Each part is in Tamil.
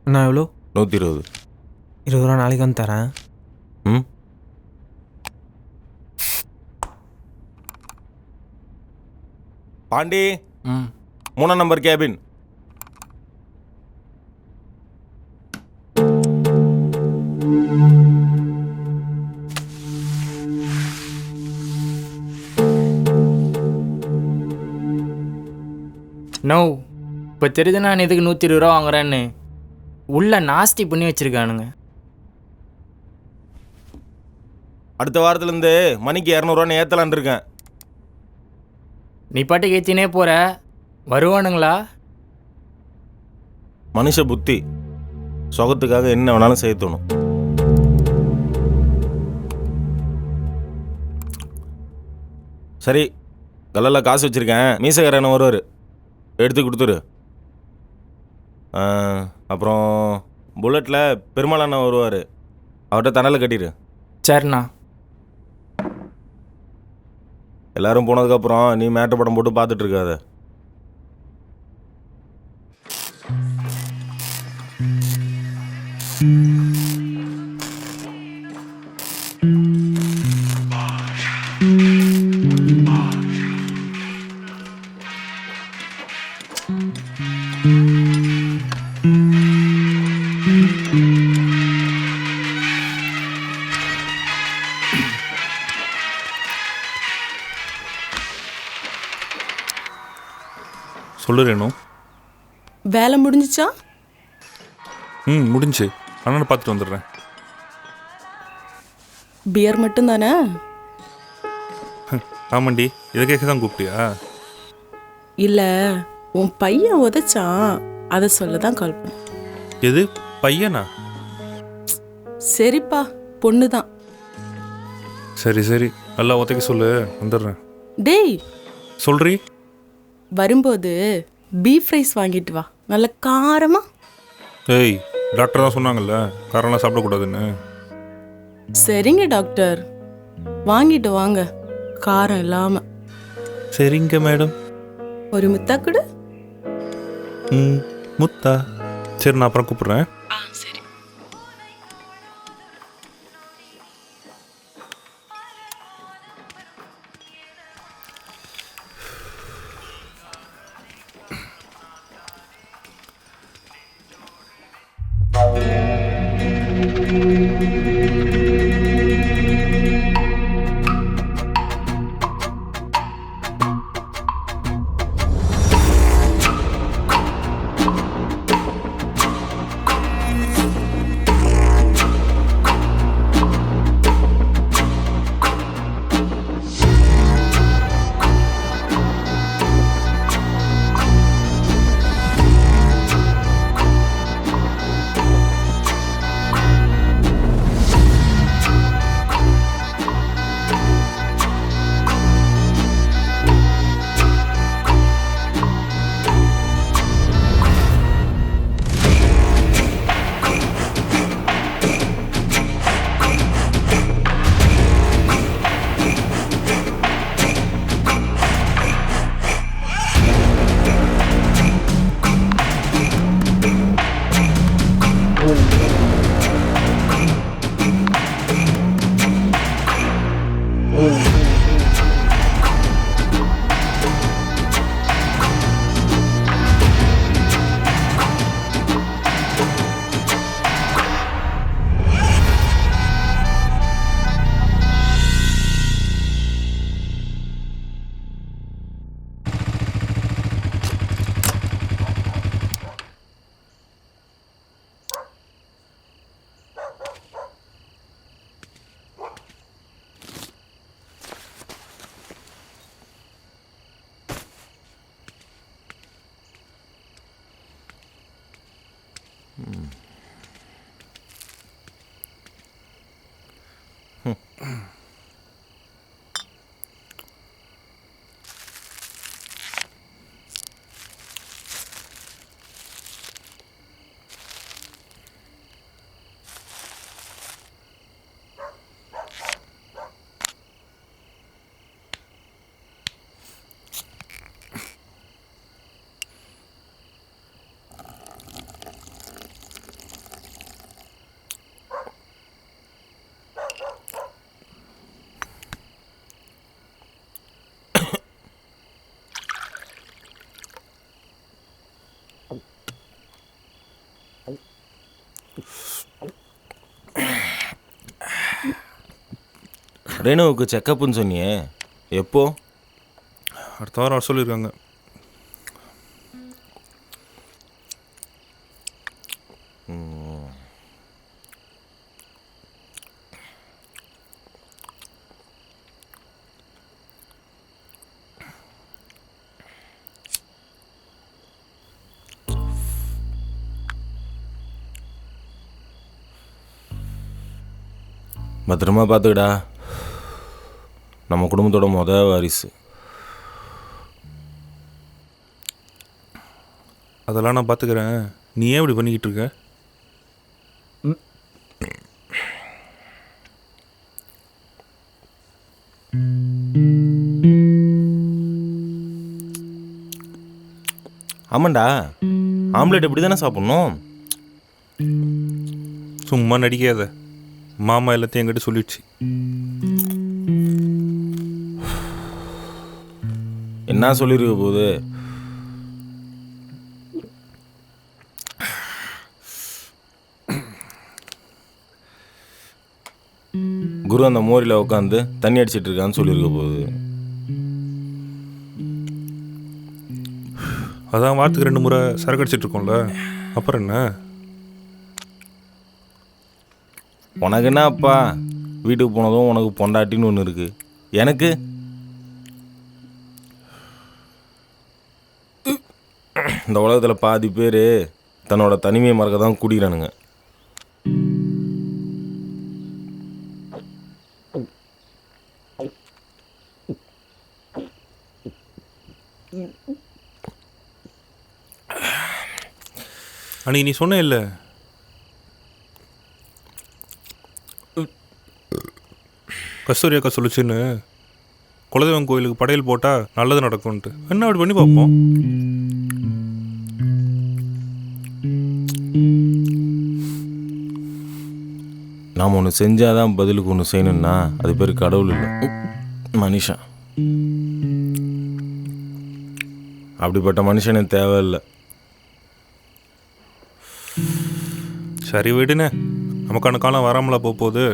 அண்ணா எவ்வளோ? 120. 20 ரூபா நாளைக்கு வந்து தரேன். ம். Pandi, 3 number cabin. நோ, இப்போ தெரியுது நான் எதுக்கு 120 ரூபா வாங்குறேன்னு. உள்ள நாஸ்தி பண்ணி வச்சிருக்கானுங்க. அடுத்த வாரத்துலேருந்து மணிக்கு 200 ஏற்றலான் இருக்கேன். நீ பாட்டுக்கு ஏற்றினே போகிற, வருவானுங்களா? மனுஷ புத்தி சொகத்துக்காக என்ன வேணாலும் செய்ய தோணும். சரி, கல்லில் காசு வச்சுருக்கேன். மீசக்காரன் வருவார், எடுத்து கொடுத்துரு. அப்புறம் புல்லட்டில் பெருமாள் அண்ணன் வருவார், அவர்கிட்ட தணலை கட்டிடு. சரிண்ணா. எல்லாரும் போனதுக்கப்புறம் நீ மேட்டு படம் போட்டு பார்த்துட்டு இருக்காத. சொல்லு ரேணு. வேலை முடிஞ்சிச்சா? முடிஞ்சு. அண்ணனை பார்த்துட்டு வந்துடுறேன். பியர் மட்டும் தானே? ஆமாண்டி, இதை கேட்க தான் கூப்பிட்டியா? இல்ல, உன் பையன் உதைச்சான், அதை சொல்ல தான் கால் பண்ண. எது பையனா? சரிப்பா, பொண்ணுதான். சரி சரி, நல்லா உதைக்க சொல்லு, வந்துடுறேன். டேய், சொல்றி. வரும்போது பீஃப் ரைஸ் வாங்கிட்டு வா, நல்ல காரமா. ஏய், டாக்டர் தான் சொன்னாங்கல்ல காரெல்லாம் சாப்பிடக்கூடாதுன்னு. சரிங்க டாக்டர், வாங்கிட்டு வாங்க, காரம் இல்லாம. சரிங்க மேடம். ஒரு முத்தா கூட. முத்தா. சரி, நான் அப்புறம் கூப்பிடுறேன். சரி. ரேணுவுக்கு செக்கப்புன்னு சொன்னியே, எப்போ? அடுத்த வாரம் வர சொல்லியிருக்காங்க. பத்திரமா பார்த்துக்கடா. நம்ம குடும்பத்தோட வாரிசு. அதெல்லாம் நான் பார்த்துக்கிறேன். நீ ஏன் இப்படி பண்ணிக்கிட்டு இருக்க? ஆமாண்டா, ஆம்லேட் எப்படி தானே சாப்பிட்ணும்? சும்மா நடிக்காத. மாமா எல்லாத்தையும் என்கிட்ட சொல்லிடுச்சு. என்ன சொல்லியிருக்க போகுது? குரு அந்த மோரியில் உட்காந்து தண்ணி அடிச்சிட்டு இருக்கான்னு சொல்லியிருக்க போகுது. அதான் வாரத்துக்கு 2 முறை சரக்கு அடிச்சிட்டு இருக்கோம்ல, அப்புறம் என்ன? உனக்கு என்ன அப்பா, வீட்டுக்கு போனதும் உனக்கு பொண்டாட்டின்னு ஒன்று இருக்குது. எனக்கு இந்த உலகத்தில் பாதி பேர் தன்னோட தனிமையை மறக்க தான் குடிக்கிறானுங்க. அன்னைக்கு நீ சொன்ன இல்லை, கஸ்தூரி அக்கா சொல்லிச்சுன்னு, குலதெய்வம் கோயிலுக்கு படையல் போட்டால் நல்லது நடக்கும்ன்ட்டு. என்ன அப்படி பண்ணி பார்ப்போம். நாம் ஒன்று செஞ்சாதான் பதிலுக்கு ஒன்று செய்யணும்னா அது பேர் கடவுள் இல்லை, மனுஷன். அப்படிப்பட்ட மனுஷனே தேவையில்லை. சரி விடுனே, நமக்கான காலம் வராமலா போகுது.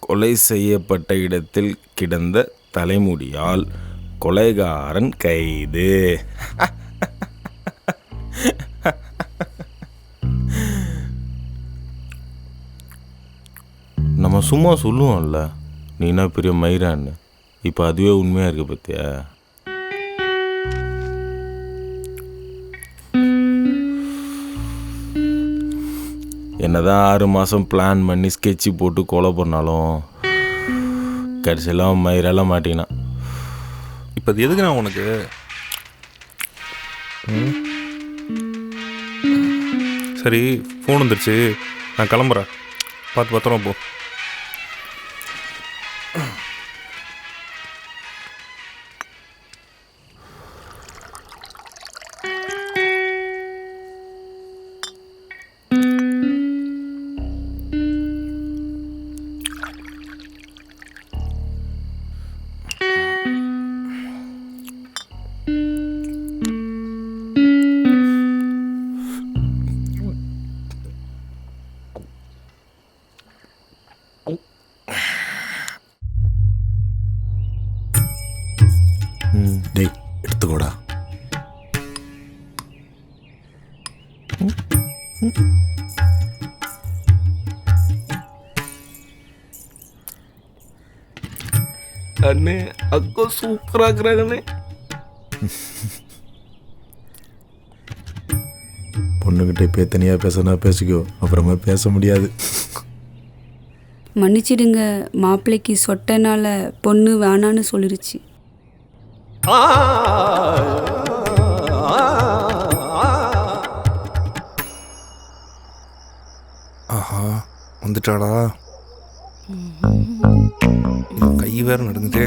கொலை செய்யப்பட்ட இடத்தில் கிடந்த தலைமுடியால் கொலைகாரன் கைது. நம்ம சும்மா சொல்லுவோம்ல, நீ என்ன பெரிய மயிரான்னு. இப்போ அதுவே உண்மையாக இருக்கு பத்தியா? என்னதான் 6 மாதம் பிளான் பண்ணி ஸ்கெட்சு போட்டு கொலை பண்ணாலும் கடைசியெல்லாம் மயிரெல்லாம் மாட்டினான். இப்போ அது எதுக்கு நான் உனக்கு? சரி, ஃபோன் வந்துருச்சு, நான் கிளம்புறேன். பார்த்து பத்திரமா போ. டேய் எடுத்துக்கோடா. அண்ணே அக்கா சூப்பரா இருக்கிறாங்கண்ணே. பொண்ணுகிட்ட இப்போ தனியாக பேசினா பேசிக்கோ, அப்புறமா பேச முடியாது. மன்னிச்சிடுங்க, மாப்பிள்ளைக்கு சொட்டனால பொண்ணு வேணான்னு சொல்லிருச்சு. ஆஹா வந்துட்டாடா. கை வேற நடுங்குதே.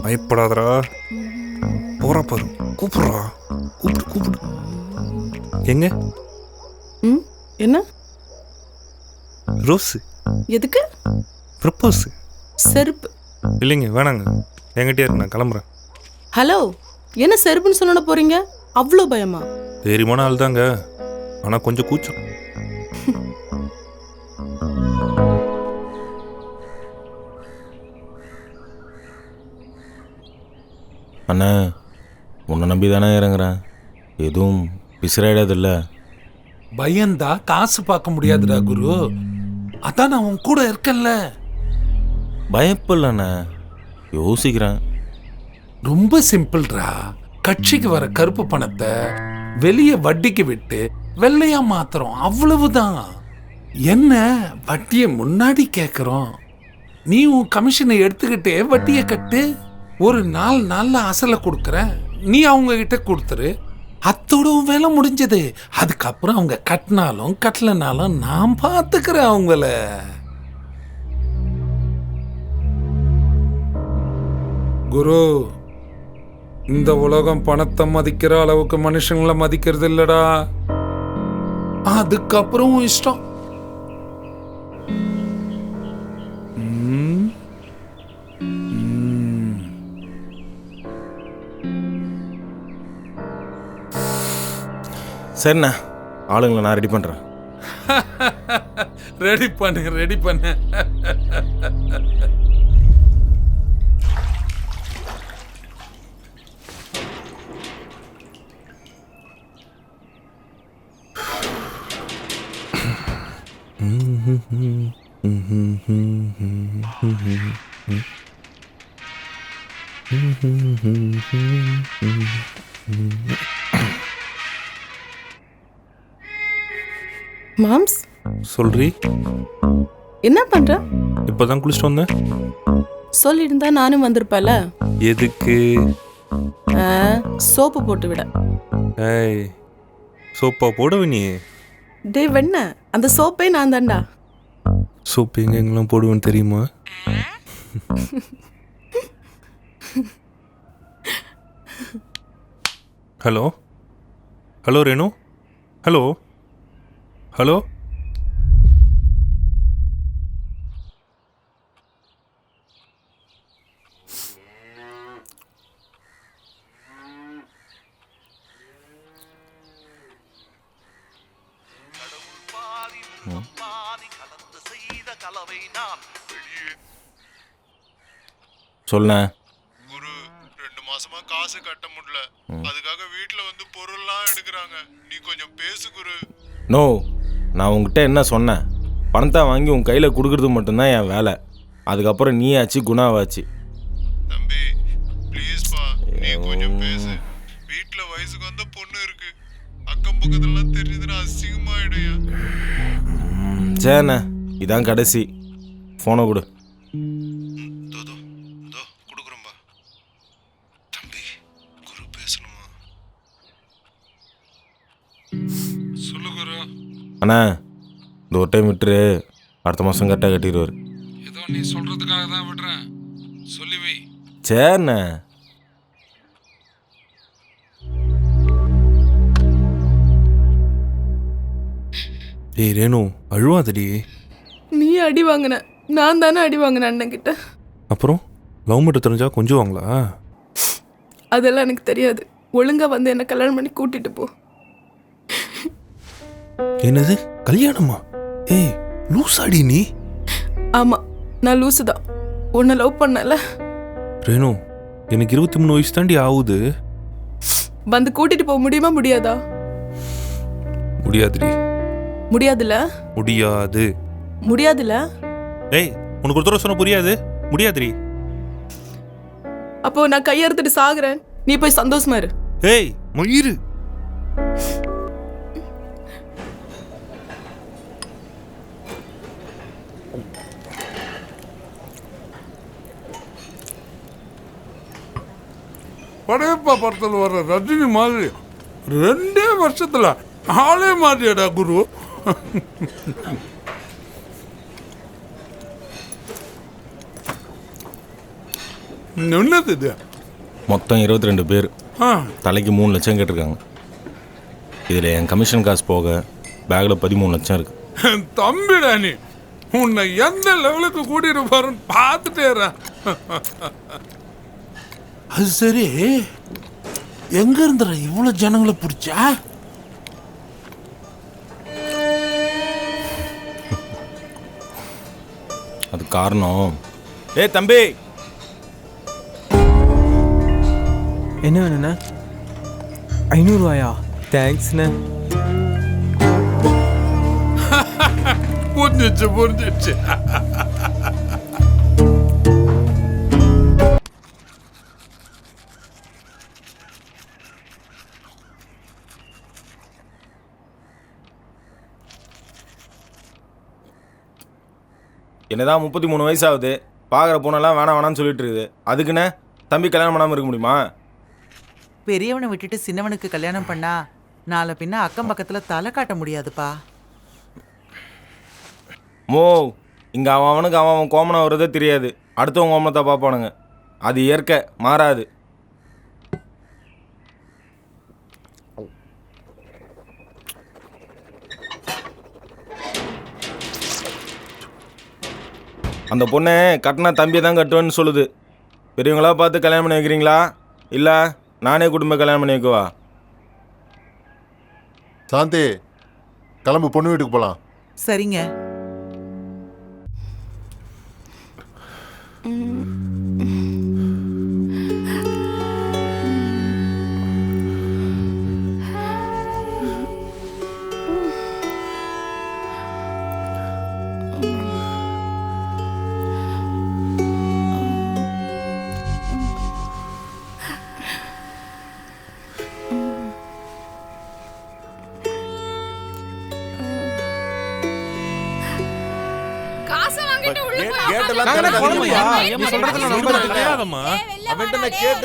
பயப்படாதடா, போறா பாரு, கூப்பிடுறா, கூப்பிடு கூப்பிடு. எங்க ம் என்ன? ரோஸ் எதுக்கு? ப்ரப்போஸ் செருப்பு. இல்லைங்க, வேணாங்க, என்கிட்டயே இருக்கு, நான் கிளம்புறேன். ஹலோ, என்ன செருப்புன்னு சொன்ன போறீங்க? அவ்வளோ பயமா? தைரியமான ஆள் தாங்க, ஆனால் கொஞ்சம் கூச்சம். அண்ணா, உன்னை நம்பி தானே இறங்குறேன், எதுவும் பிசிறாயிடாதில்ல? பயந்தா காசு பார்க்க முடியாதுடா குரு. அதான் நான் உன் கூட இருக்கேன்ல. பயப்பில்லண்ணே, யோசிக்கிறேன். ரொம்ப சிம்பிள்ரா. கட்சிக்கு வர கருப்பு பணத்தை வெளியே வட்டிக்கு விட்டு வெள்ளையா மாத்துறோம், அவ்வளவுதான். என்ன வட்டியை முன்னாடி கேட்குறோம், நீ உன் கமிஷனை எடுத்துக்கிட்டே வட்டியை கட்டு. ஒரு 4 நாள்ல அசலை கொடுக்குறேன், நீ அவங்க கிட்ட கொடுத்துரு, அத்தோட வேலை முடிஞ்சது. அதுக்கப்புறம் அவங்க கட்டினாலும் கட்டலனாலும் நான் பார்த்துக்கிறேன் அவங்கள. குரு, இந்த உலகம் பணத்தை மதிக்கிற அளவுக்கு மனுஷங்களை மதிக்கிறது இல்லடா. அதுக்கப்புறம் இஷ்டம். சரிண்ணா, ஆளுங்களை நான் ரெடி பண்ணுறேன். ரெடி பண்ணு, ரெடி பண்ணு. மாம்ஸ், சொல்றி, என்ன பண்ற? இப்போதான் குளிச்சுட்டு வந்தேன். சொல்லியிருந்தா நானும் வந்திருப்பேல. எதுக்கு? சோப்பு போட்டு விட. ஏய், சோப்பா போடுவ நீ? டே வெண்ண, அந்த சோப்பே நான் தான்டா. சோப்பு எங்கெங்கெல்லாம் போடுவேன்னு தெரியுமா? Hello hello Renu, hello hello. சொல்ல குரு, 2 மாசமா காசு கட்ட முடியல, அதுக்காக வீட்டுல வந்து பொருள்லாம் எடுக்கிறாங்க, நீ கொஞ்சம் பேசு குரு. நோ, நான் உங்ககிட்ட என்ன சொன்னேன்? பணத்தை வாங்கி உன் கையில் கொடுக்குறது மட்டும்தான் என் வேலை. அதுக்கப்புறம் நீ ஆச்சு, குணாவாச்சு. தம்பி ப்ளீஸ்பா, நீ கொஞ்சம் பேசு. வீட்டுல வயசுக்கு வந்த பொண்ணு இருக்கு, அக்கம் பக்கத்துலாம் தெரிஞ்சதுன்னா அசிங்கமாயிடுயா. சரிண்ணே, இதான் கடைசி. ஃபோனை கொடு. கொடுக்குறோம்பா. தம்பி, குரு பேசணுமா? சொல்லு குரு. அண்ணா, இந்த ஒரு டைம் விட்டுரு, அடுத்த மாதம் கரெக்டாக கட்டிடுவார். ஏதோ நீ சொல்றதுக்காக தான் விடுறேன், சொல்லி வை. சரிண்ணே. ஏய் ரேணு, அழுவாதடி. நீ அடி வாங்கின, நான் தானே அடி வாங்கினேன் அண்ணன் கிட்ட. அப்புறம் லவ் மட்டும் தெரிஞ்சா கொஞ்சுவாங்களா? அதெல்லாம் எனக்கு தெரியாது. ஒழுங்கா வந்து என்ன கல்யாணம் பண்ணி கூட்டிட்டு போ. என்னது கல்யாணமா? ஏய் லூசாடி நீ. ஆமா, நான் லூசு தான். உன்னை லவ் பண்ணல. ரேணு, எனக்கு 23 வயசு தாண்டி ஆகுது. வந்து கூட்டிட்டு போக முடியுமா முடியாதா? முடியாதுடி. முடியாதுல முடியாது. முடியாதுல ஏய், உனக்கு ஒரு தடவை சொன்ன புரியாது? முடியாதுடி. அப்போ நான் கையெடுத்துட்டு சாகுறேன், நீ போய் சந்தோஷமா இரு. ஏய் மயிரு, படையப்பா படத்தில் வர்ற ரஜினி மாதிரி 2 வருஷத்துல ஆளே மாதிரியாடா குரு. என்னது இது? மொத்தம் 22 பேர், ஆ, தலைக்கு 3 லட்சம் கேட்டிருக்காங்க. இதில் என் கமிஷன் காசு போக பேக்கில் 13 லட்சம் இருக்கு. தம்பிடா நீ, உன்னை எந்த லெவலுக்கு கூட்டிட்டு போறேன்னு பார்த்துட்டேற. அது சரி, எங்க இருந்துற இவ்வளவு ஜனங்களை பிடிச்சா? அது காரணம், தம்பி என்ன வேணுண்ணே? 500 ரூபாயா? தேங்க்ஸ்ண்ணே. புரிஞ்சிச்சு. என்னதான் 33 வயசு ஆகுது, பார்க்குற பொண்ணெல்லாம் வேணாம் வேணாம்னு சொல்லிட்டு இருக்குது. அதுக்குன்னு தம்பி கல்யாணம் பண்ணாமல் இருக்க முடியுமா? பெரியவனை விட்டுட்டு சின்னவனுக்கு கல்யாணம் பண்ணா நாளை பின்ன அக்கம் பக்கத்தில் தலை காட்ட முடியாதுப்பா. மோ, இங்கே அவனுக்கு அவன் கோமனம் வர்றதே தெரியாது, அடுத்தவங்க கோமனத்தை பார்ப்பானுங்க. அது இயற்கை, மாறாது. அந்த பொண்ணு கட்டினா தம்பியை தான் கட்டுவேன்னு சொல்லுது. பெரியவங்களா பார்த்து கல்யாணம் பண்ணி வைக்கிறீங்களா, இல்லை நானே குடும்ப கல்யாணம் பண்ணி வைக்கவா? சாந்தி, கிளம்பு, பொண்ணு வீட்டுக்கு போகலாம். சரிங்க.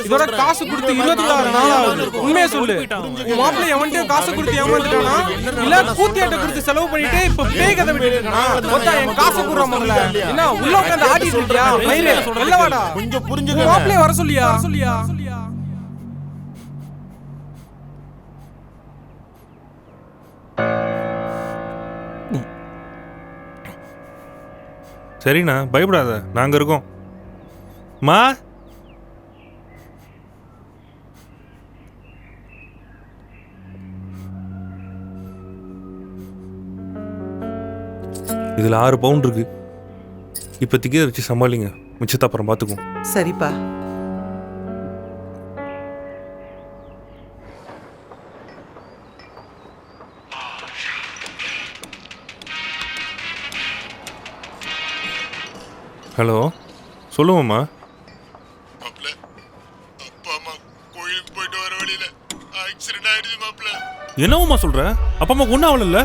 இதோட காசு கொடுத்து 24 நாள் ஆகுது. உண்மையை சொல்லு, உன் மாப்பிள்ளை எவன்கிட்டயும் காசு கொடுத்து ஏமாந்துட்டானா, இல்ல கூத்தியாட்ட கொடுத்து செலவு பண்ணிட்டு இப்ப பேய் கதை விட்டுட்டு இருக்கானா? மொத்தா என் காசை கூடுற முதல்ல. என்ன உள்ள உட்காந்து ஆடிட்டு இருக்கியா? மயிரே வெளில வாடா, கொஞ்சம் புரிஞ்சுக்க. மாப்பிள்ளைய வர சொல்லியா? சரிண்ணா, பயப்படாத, நாங்கள் இருக்கோம். மா, இதில் 6 பவுண்ட் இருக்கு. இப்போதைக்கு இதை வச்சு சமாளிங்க, மிச்சத்தை அப்புறம் பார்த்துக்குவோம். சரிப்பா. ஹலோ, சொல்லுவோம்மா. மாப்பிள்ள, அப்பா அம்மா கோயிலுக்கு போயிட்டு வர வழியில ஆக்சிடென்ட் ஆயிடுச்சு மாப்பிள்ள. என்னவும்மா சொல்ற? அப்பா அம்மா ஒன்றும் ஆகல?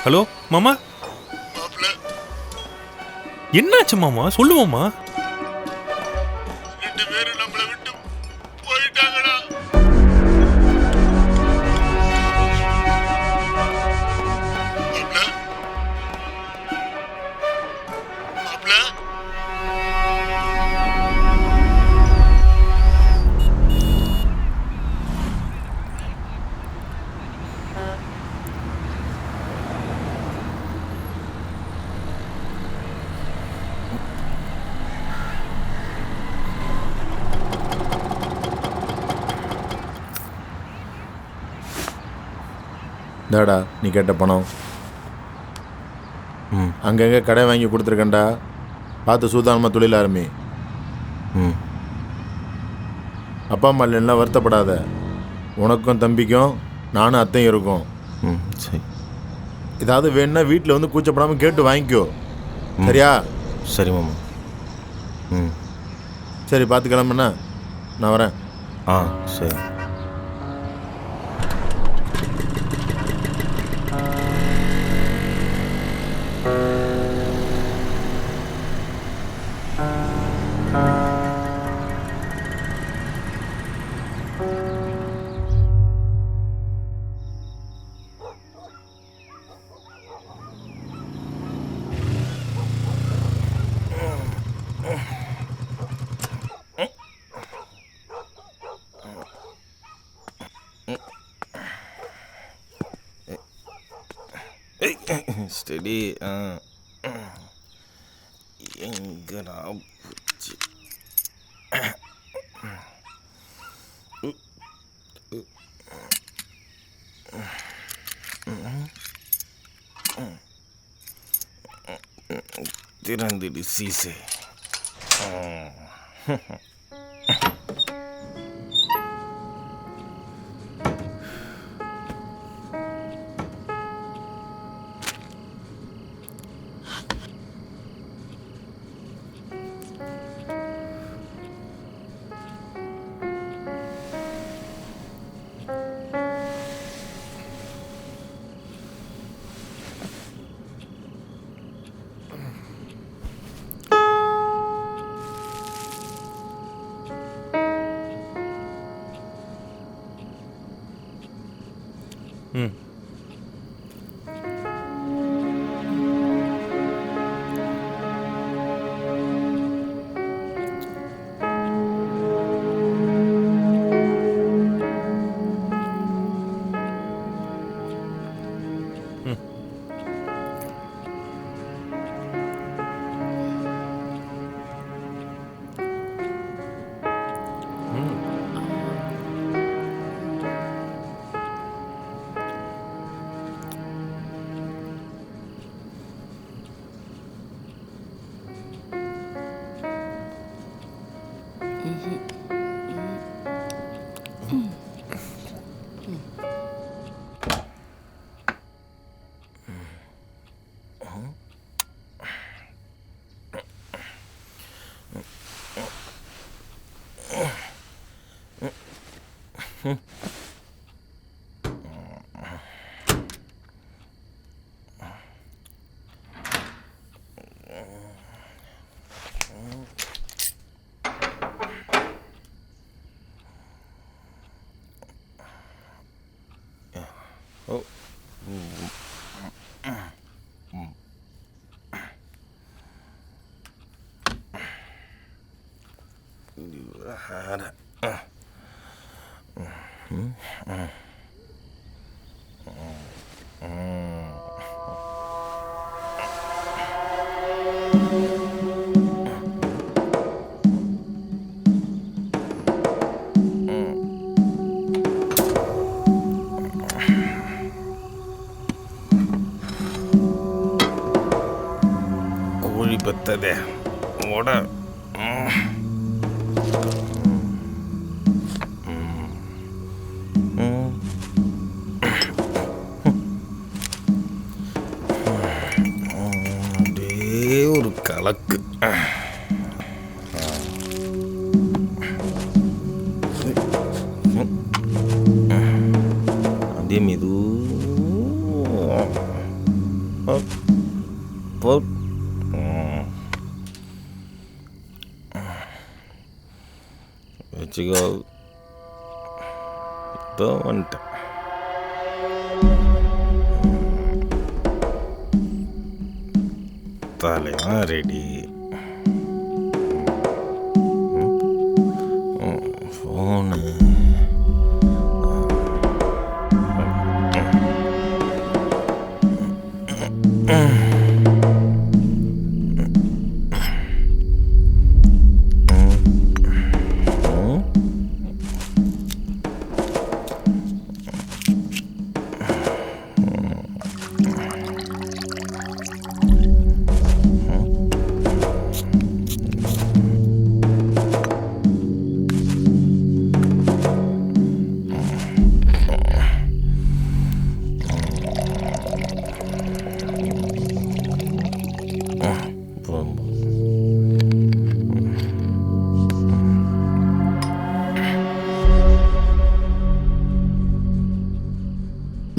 ஹலோ மாமா, மாப்பிள்ள, என்னாச்சு மாமா? சொல்லுவோம்மா. 2 பேரும் நம்மளை விட்டு போயிட்டாங்கடா. மாப்பிள்ள, மாப்பிள்ள, இந்தாடா நீ கேட்ட பணம். அங்கங்கே கடை வாங்கி கொடுத்துருக்கேன்டா, பார்த்து சூதானமாக தொழில் ஆரம்பி. அப்பா அம்மா இல்லைன்னா வருத்தப்படாத. உனக்கும் தம்பிக்கும் நானும் அத்தையும் இருக்கோம். ம் சரி. ஏதாவது வேணுன்னா வீட்டில் வந்து கூச்சப்படாமல் கேட்டு வாங்கிக்கோ. சரியா? சரி மாமா. ம் சரி, பார்த்து கிளம்புண்ணா, நான் வரேன். ஆ சரி. ஸ்டடி. எங்கடா போச்சு? திறந்துடு சீசே. ம் கோழி பத்ததே ஓட. அப்படியே ஒரு கலக்கு. அப்படியே மெது வச்சுக்கோ. இப்போ வந்துட்டேன். தலைவன் ரெடி. ஃபோனு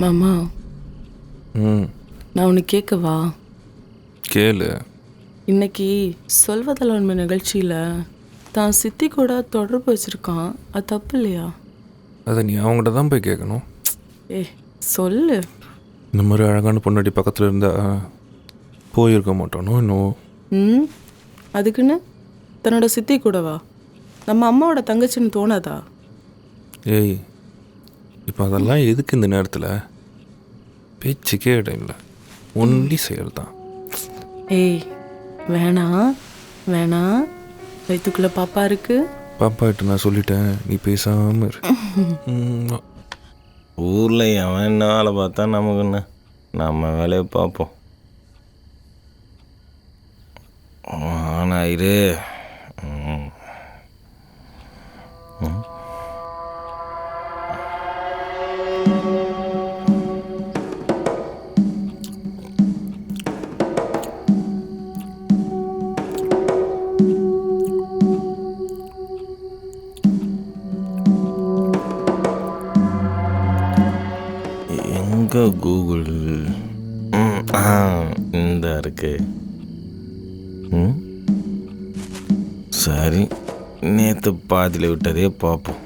மாமா ம் நான் உனக்கு கேட்கவா? கேளு. இன்னைக்கு சொல்வதில் உண்மை நிகழ்ச்சியில் தான் சித்தி கூட தொடர்பு வச்சிருக்கான். அது தப்பு இல்லையா? அதை நீ அவங்ககிட்ட தான் போய் கேட்கணும். சொல்லு. இந்த மாதிரி அழகான பொண்ணாடி பக்கத்தில் இருந்தால் போயிருக்க மாட்டானோ இன்னும். ம் அதுக்குன்னு தன்னோட சித்தி கூடவா? நம்ம அம்மாவோட தங்கச்சின்னு தோணாதா? ஏய், இப்போ அதெல்லாம் எதுக்கு இந்த நேரத்தில்? பேச்சுக்கே இடம் இல்லை, ஒன்லி செயல் தான். ஏய் வேணாம் வேணாம், வயிற்றுக்குள்ளே பாப்பா இருக்கு. பாப்பாட்ட நான் சொல்லிட்டேன், நீ பேசாமல் இரு. ஊரில் எவன் என்ன வேலை பார்த்தா நமக்கு என்ன, நம்ம வேலையை பார்ப்போம். ஆனாயிரு. எங்கே கூகுள்? இந்த இருக்கு. சரி, நேற்று பாதியில் விட்டதே பார்ப்போம்.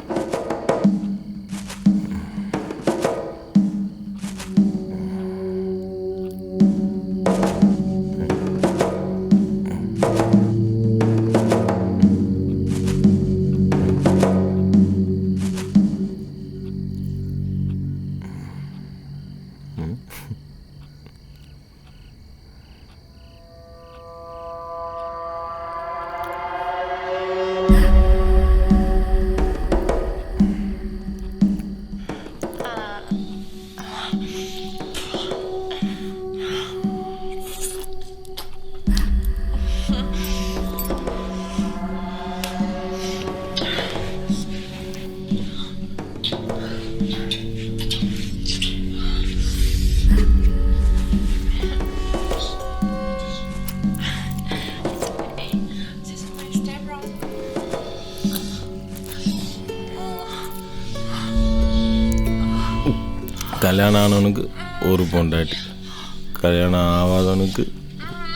கல்யாணம் ஆனவனுக்கு ஒரு பொண்டாட்டி, கல்யாணம் ஆகாதவனுக்கு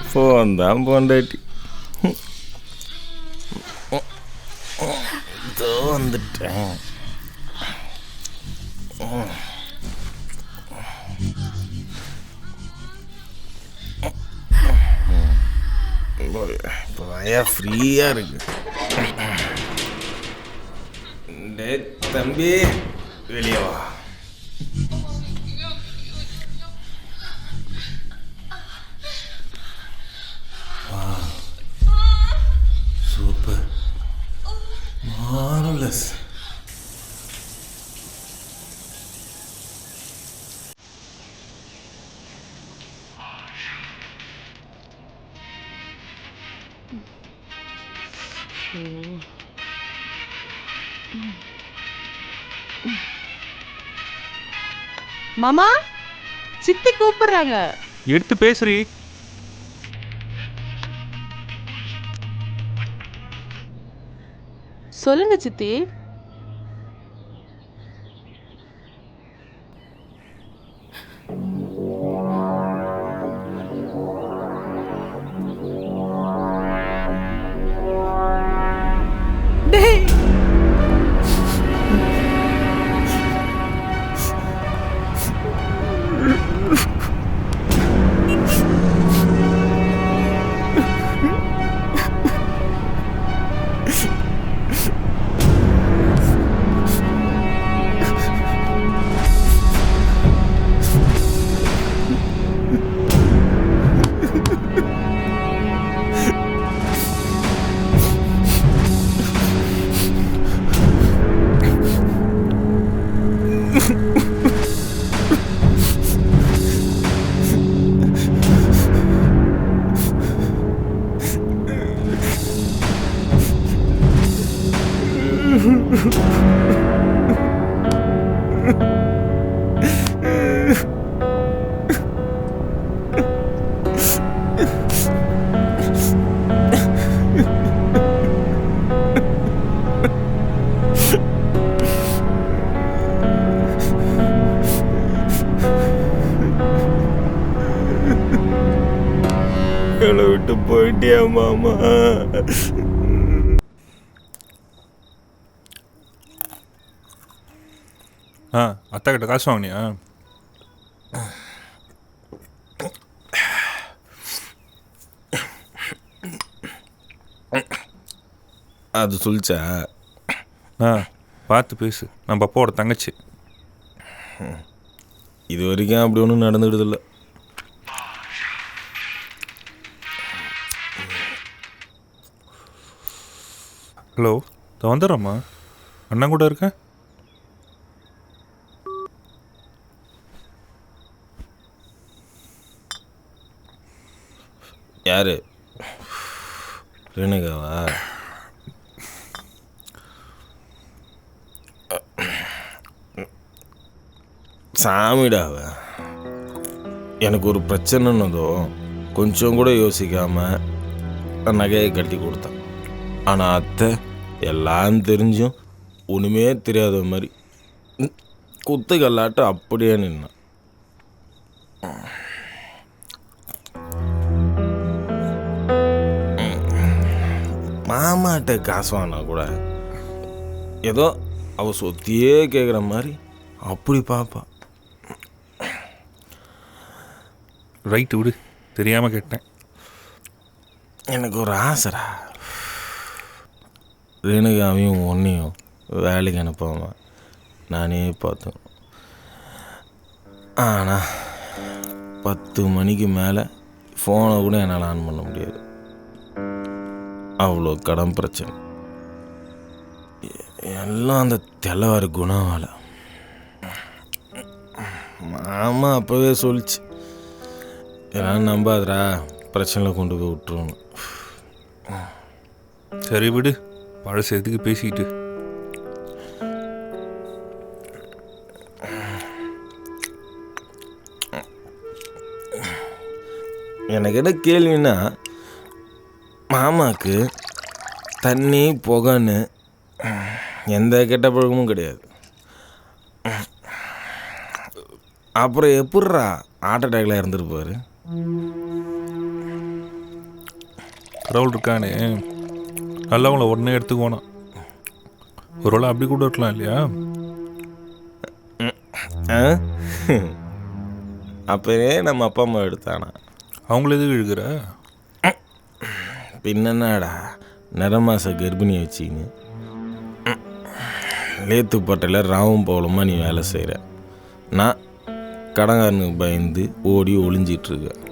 ஃபோன் தான் பொண்டாட்டி. இதோ வந்துட்டேன். இப்போ ஃப்ரீயாக இருக்கு. டேய் தம்பி, வெளியே வா. Super, marvellous. மாமா, சித்தி கூப்பிடுறாங்க. எடுத்து பேசுறீ. சொல்லுங்க சித்தி. டேய், என்னை விட்டு போயிட்டியா மாமா? அத்தா கிட்ட காசு வாங்கினியா? அது சொல்லிச்சா? பார்த்து பேசு, நம்ம அப்பாவோட தங்கச்சி. இது வரைக்கும் அப்படி ஒன்றும் நடந்துடுதில்ல. ஹலோ, வந்துடுறேம்மா. அண்ணன் கூட இருக்கேன். யாரு? ரேணுகாவா? சாமிடாவ எனக்கு ஒரு பிரச்சனைன்னதோ கொஞ்சம் கூட யோசிக்காம நகையை கட்டி கொடுத்தான். ஆனால் அத்தை எல்லாம் தெரிஞ்சும் ஒன்றுமே தெரியாத மாதிரி குத்து கல்லாட்டம் அப்படியே நின்னான். மாமாட்ட காசு வாங்கினா கூட ஏதோ அவ சொத்தியே கேட்குற மாதிரி அப்படி பாப்பா. ரைட்டு விடு, தெரியாமல் கேட்டேன். எனக்கு ஒரு ஆசைடா, ரேணுகாவையும் ஒன்றையும் வேலைக்கு அனுப்பாம நானே பார்த்தேன். ஆனால் 10 மணிக்கு மேலே ஃபோனை கூட என்னால் ஆன் பண்ண முடியாது. அவ்வளோ கடன் பிரச்சனை. எல்லாம் அந்த தெல்லவாரி குணாவால். மாமா அப்போவே சொல்லிச்சு, எல்லாம் நம்பாதரா, பிரச்சனையில் கொண்டு போய் விட்டுருவோம். சரி விடு, பழசு எதுக்கு பேசிக்கிட்டு. எனக்கு என்ன கேள்வின்னா, மாமாவுக்கு தண்ணி புகைன்னு எந்த கெட்ட பழக்கமும் கிடையாது. அப்புறம் எப்பட்றா ஹார்ட் அட்டாக்ல இருந்துருப்பாரு? கடவுள் இருக்கானே, நல்லவங்கள உடனே எடுத்துக்கோனா. ஒரு வேளை அப்படி கூட இருக்கலாம் இல்லையா? அப்பவே நம்ம அப்பா அம்மா எடுத்தானா? அவங்கள எதுக்கு இழுக்கிற? பின்னடா நிறமாச கர்ப்பிணியை வச்சின்னு லேத்துப்பட்டையில் ராவும் பவுலமாக நீ வேலை செய்கிற. நான் கடங்காரனுக்கு பயந்து ஓடி ஒளிஞ்சிட்ருக்கேன்.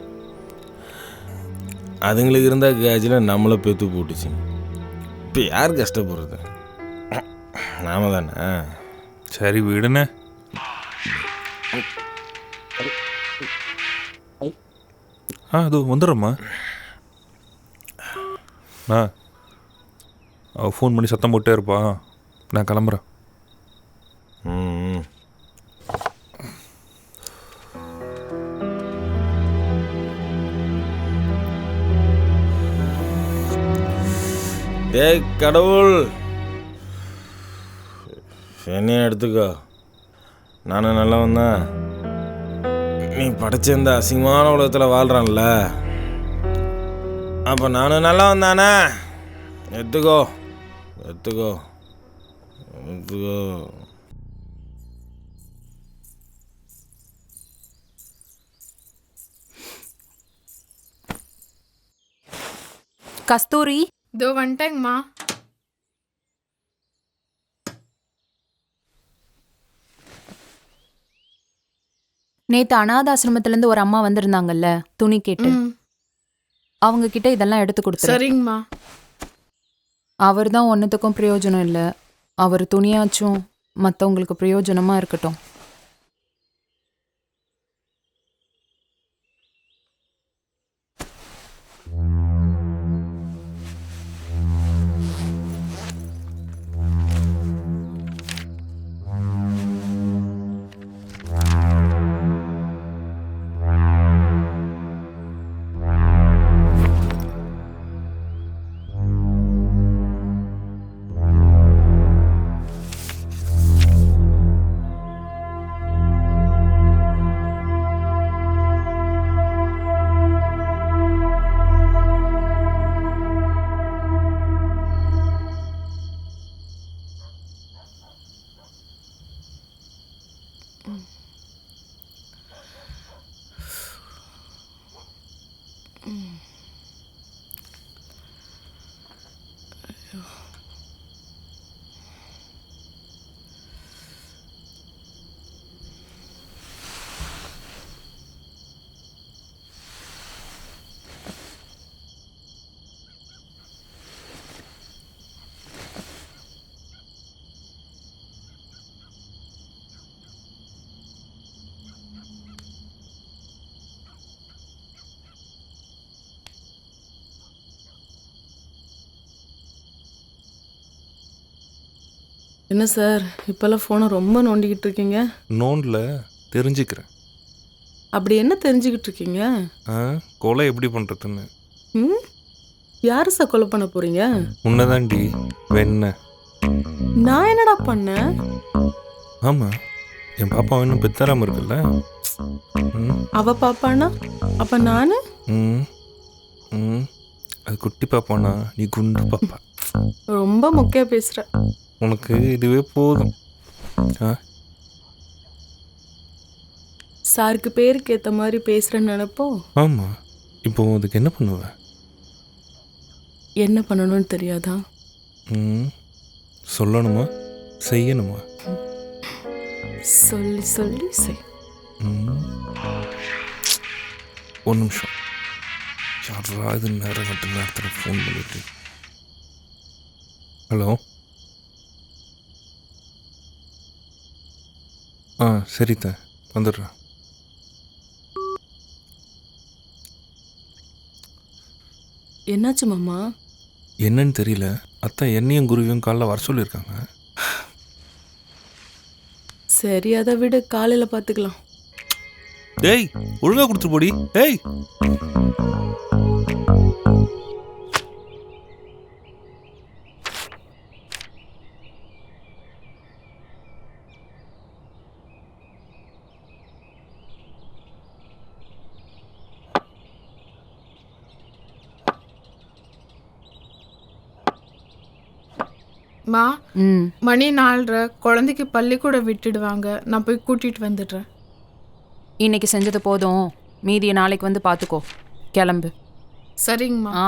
அதுங்களுக்கு இருந்தால் கேஜில் நம்மளை பெற்று போட்டுச்சு. இப்போ யார் கஷ்டப்படுறது? நாம தானே. சரி விடுண்ணே. அது வந்துடுறம்மா. அவள் ஃபோன் பண்ணி சத்தம் போட்டே இருப்பா, நான் கிளம்புறேன். டேய் கடவுள், என்னையும் எடுத்துக்கோ. நானும் நல்லவன் தான். நீ படைச்ச இந்த அசிங்கமான உலகத்தில் வாழ்கிறான்ல, அப்போ நானும் நல்லவன் தானே. எடுத்துக்கோ எடுத்துக்கோ எடுத்துக்கோ. கஸ்தூரி, இதோ வந்துட்டேங்கம்மா. நேத்து அனாதாசிரமத்திலேருந்து ஒரு அம்மா வந்திருந்தாங்கல்ல துணி கேட்டு, அவங்க கிட்ட இதெல்லாம் எடுத்து கொடுத்து. சரிங்கம்மா. அவர் தான் ஒன்றுத்துக்கும் பிரயோஜனம் இல்லை. அவர் துணியாச்சும் மற்றவங்களுக்கு பிரயோஜனமா இருக்கட்டும். என்ன சார் இப்போல்லாம் ஃபோனை ரொம்ப நோண்டிக்கிட்டு இருக்கீங்க? நோண்டில் தெரிஞ்சுக்கிறேன். அப்படி என்ன தெரிஞ்சுக்கிட்டு இருக்கீங்க? கொலை எப்படி பண்ணுறதுன்னு. ம், யாரு சார் கொலை பண்ண போறீங்க? உன்னதாண்டி வெண்ண. நான் என்னடா பண்ணேன்? ஆமாம், என் பாப்பா இன்னும் பெத்தராமல் இருக்குல்ல. அவ பாப்பானா அப்ப நானு? அது குட்டி பாப்பானா, நீ குண்டு பாப்பா. ரொம்ப மொக்கையா பேசுற. உனக்கு இதுவே போதும். சாருக்கு பேருக்கு ஏற்ற மாதிரி பேசுறேன்னு நினைப்போம். ஆமாம், இப்போ அதுக்கு என்ன பண்ணுவ? என்ன பண்ணணும்னு தெரியாதா? சொல்லணுமா செய்யணுமா? சொல்லி சொல்லி செய். ஒரு நிமிஷம். யாராவது நேரம் கட்ட நேரத்தில் ஃபோன் பண்ணிட்டு. ஹலோ. சரித்த வந்துடுறேன். என்னாச்சு மாமா? என்னன்னு தெரியல. அத்தை என்னையும் குருவியும் காலைல வர சொல்லியிருக்காங்க. சரி, அதை விட காலையில் பார்த்துக்கலாம். டேய், ஒழுங்கா கொடுத்துட்டு போடி. டேய், மா, மணி 4:30, குழந்தைக்கு பள்ளிக்கூடம் விட்டுடுவாங்க. நான் போய் கூட்டிட்டு வந்துடுறேன். இன்னைக்கு செஞ்சது போதும், மீதியை நாளைக்கு வந்து பார்த்துக்கோ. கிளம்பு. சரிங்கம்மா.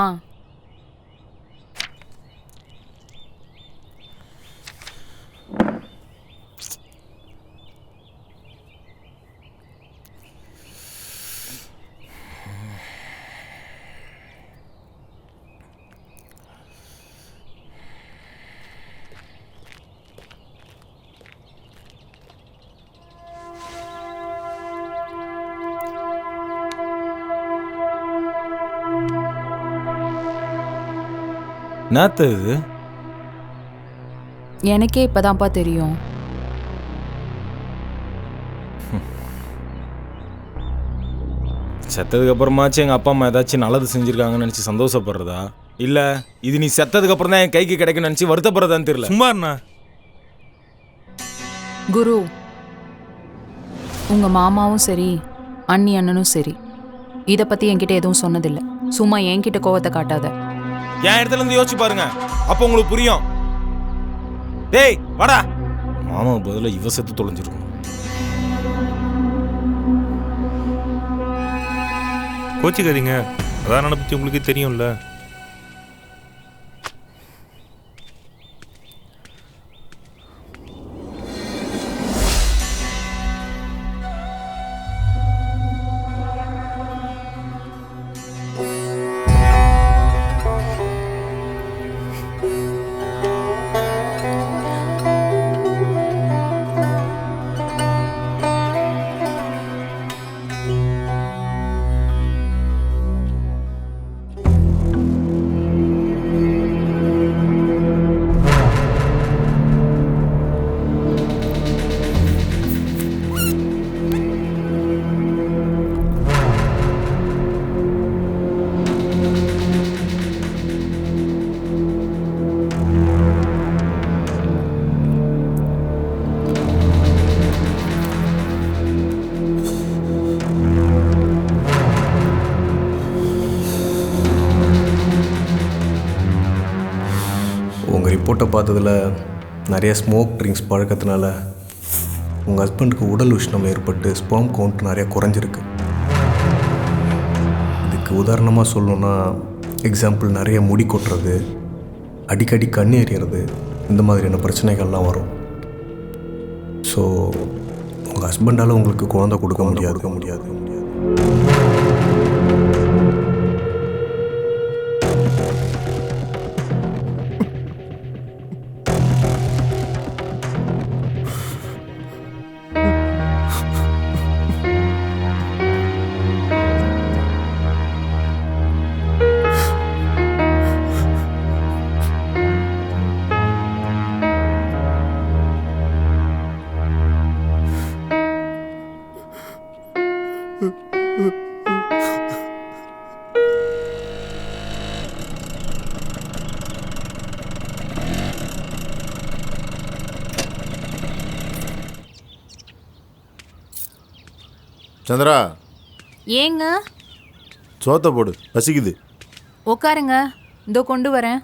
என்னத்த இது? எனக்கே இப்பதான்ப்பா தெரியும். செத்ததுக்கு அப்புறமாச்சும் எங்கள் அப்பா அம்மா ஏதாச்சும் நல்லது செஞ்சுருக்காங்கன்னு நினச்சி சந்தோஷப்படுறதா, இல்லை இது நீ செத்ததுக்கு அப்புறம் தான் என் கைக்கு கிடைக்குன்னு நினச்சி வருத்தப்படுறதான்னு தெரியல. சும்மாண்ணா. குரு, உங்க மாமாவும் சரி அண்ணி அண்ணனும் சரி இதை பற்றி என்கிட்ட எதுவும் சொன்னதில்லை. சும்மா என்கிட்ட கோவத்தை காட்டாத. என் இடத்துல இருந்து யோசிச்சு பாருங்க, அப்போ உங்களுக்கு புரியும். டேய் வாடா. மாமா பதிலாக இவ செத்து தொலைஞ்சிருக்கும். கோச்சிக்காதீங்க, அதான் பற்றி உங்களுக்கு தெரியும்ல. உங்கள் ரிப்போர்ட்டை பார்த்ததில் நிறைய ஸ்மோக் ட்ரிங்க்ஸ் பழக்கத்தினால உங்கள் ஹஸ்பண்டுக்கு உடல் உஷ்ணம் ஏற்பட்டு ஸ்பெர்ம் கவுண்ட் நிறையா குறைஞ்சிருக்கு. இதுக்கு உதாரணமாக சொல்லணுன்னா, எக்ஸாம்பிள் நிறைய முடி கொட்டுறது, அடிக்கடி கண் எறிகிறது, இந்த மாதிரியான பிரச்சனைகள்லாம் வரும். ஸோ உங்கள் ஹஸ்பண்டால் உங்களுக்கு குழந்தை கொடுக்க முடியாது. சந்திரா, ஏங்க சோத்தை போடு, பசிக்குது. உட்காருங்க, இதோ கொண்டு வரேன்.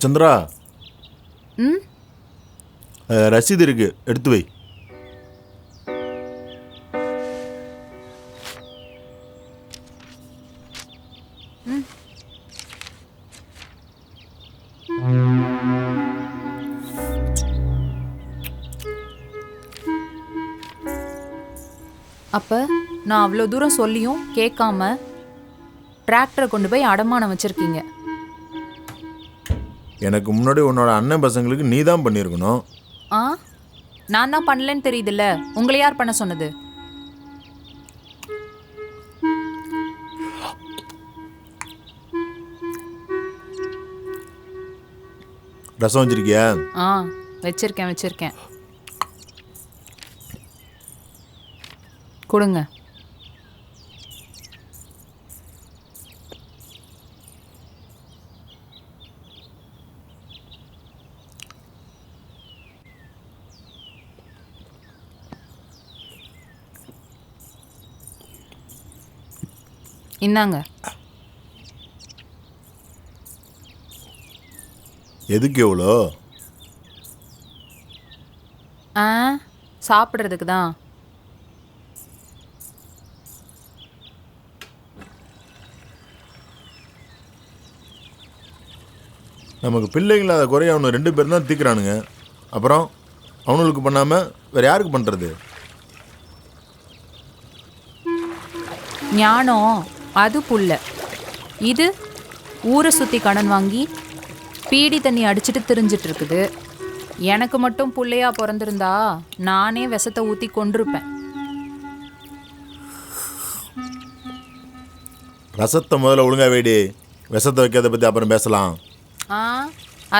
சந்திரா, ம் ரசீது இருக்கு, எடுத்து வை. அப்ப நான் அவ்வளோ தூரம் சொல்லியும் கேட்காம டிராக்டரை கொண்டு போய் அடமானம் வச்சிருக்கீங்க. எனக்கு முன்னாடி உன்னோட அண்ணன் பசங்களுக்கு நீ தான் பண்ணியிருக்கணும். ஆ, நான் தான் பண்ணலன்னு தெரியுதுல்ல, உங்களை யார் பண்ண சொன்னது? ரசம் வச்சிருக்கியா? ஆ, வச்சிருக்கேன். கொடுங்க. இந்தாங்க. எதுக்கு எவ்வளோ? சாப்பிட்றதுக்கு தான். நமக்கு பிள்ளைங்களாத குறைய அவனு 2 பேரும் தான் தீக்குறானுங்க. அப்புறம் அவனுக்கு பண்ணாமல் வேற யாருக்கு பண்ணுறது? ஞானம் அது புல்ல, இது ஊரை சுற்றி கடன் வாங்கி பீடி தண்ணி அடிச்சுட்டு திரிஞ்சிட்டு இருக்குது. எனக்கு மட்டும் புள்ளையா பிறந்திருந்தா நானே விஷத்தை ஊற்றி கொண்டிருப்பேன். ரசத்தை முதல்ல ஒழுங்கா வேடி, விஷத்தை வைக்கிறத பற்றி அப்புறம் பேசலாம்.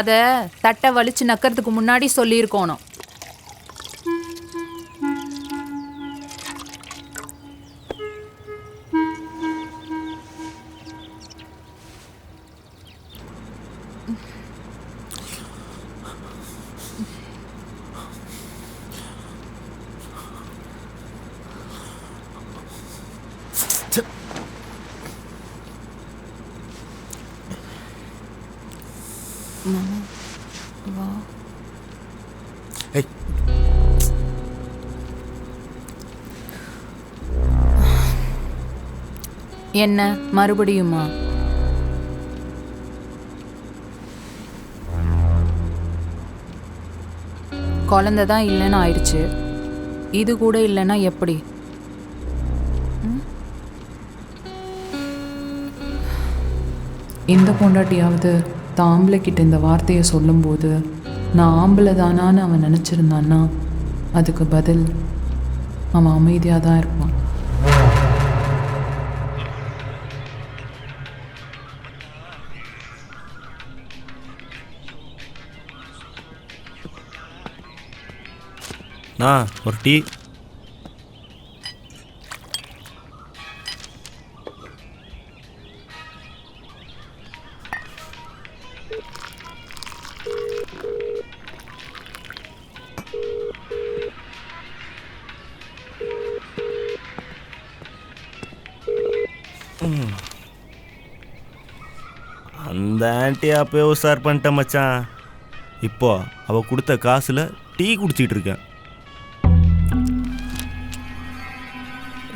அதை தட்டை வலிச்சு நக்கிறதுக்கு முன்னாடி சொல்லியிருக்கணும். என்ன மறுபடியுமா? குழந்தை தான் இல்லைன்னு ஆயிடுச்சு, இது கூட இல்லைன்னா எப்படி? இந்த பொண்டாட்டியாவது தான் ஆம்பளை கிட்ட இந்த வார்த்தையை சொல்லும்போது நான் ஆம்பளை தானான்னு அவன் நினச்சிருந்தான்னா அதுக்கு பதில் அவன் அமைதியாக தான் இருப்பான். ஒரு டீ. அந்த ஆண்டி அப்போயே உஷார் பண்ணிட்டேன் மச்சான். இப்போ அவள் கொடுத்த காசில் டீ குடிச்சிட்டு இருக்கேன்.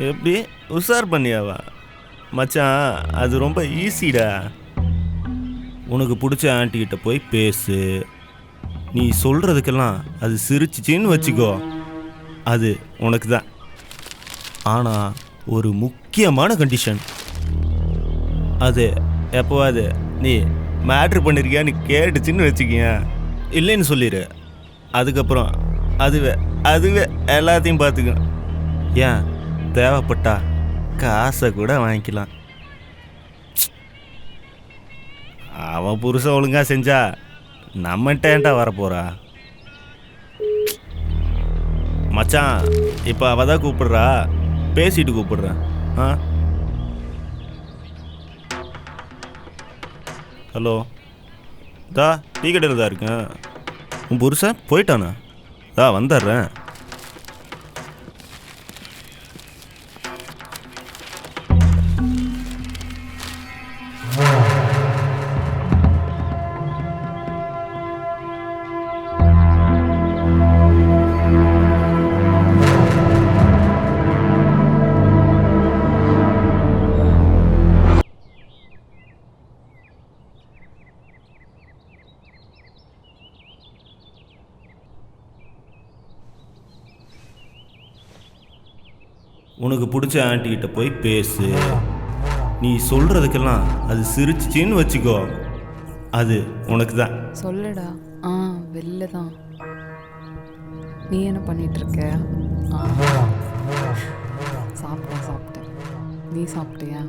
எப்படி உஷார் பண்ணியாவா மச்சான்? அது ரொம்ப ஈஸிடா. உனக்கு பிடிச்ச ஆண்டிக்கிட்ட போய் பேசு. நீ சொல்கிறதுக்கெல்லாம் அது சிரிச்சிச்சின்னு வச்சுக்கோ, அது உனக்கு தான். ஆனால் ஒரு முக்கியமான கண்டிஷன். அது எப்போவாது நீ மேட்ரு பண்ணியிருக்கியான்னு கேட்டுச்சின்னு வச்சுக்கிய, இல்லைன்னு சொல்லிடு. அதுக்கப்புறம் அதுவே எல்லாத்தையும் பார்த்துக்கணும். ஏன் தேவைப்பட்டா காசை கூட வாங்கிக்கலாம். அவன் புருஷன் ஒழுங்காக செஞ்சா நம்மகிட்ட ஏன்டா வரப்போறா மச்சான்? இப்போ அவள் தான் கூப்பிடுறா, பேசிட்டு கூப்பிடுறேன். ஹலோ, தா டீ கடையில் தான் இருக்கேன். உன் புருஷன் போயிட்டானா? தா வந்துடுறேன். உனக்கு பிடிச்ச ஆண்டிக்கிட்ட போய் பேசு. நீ சொல்கிறதுக்கெல்லாம் அது சிரிச்சிச்சின்னு வச்சுக்கோ, அது உனக்கு தான். சொல்லுடா. வெளில தான். நீ என்ன பண்ணிகிட்ருக்க? சாப்பிட்டேன். நீ சாப்பிட்டியா?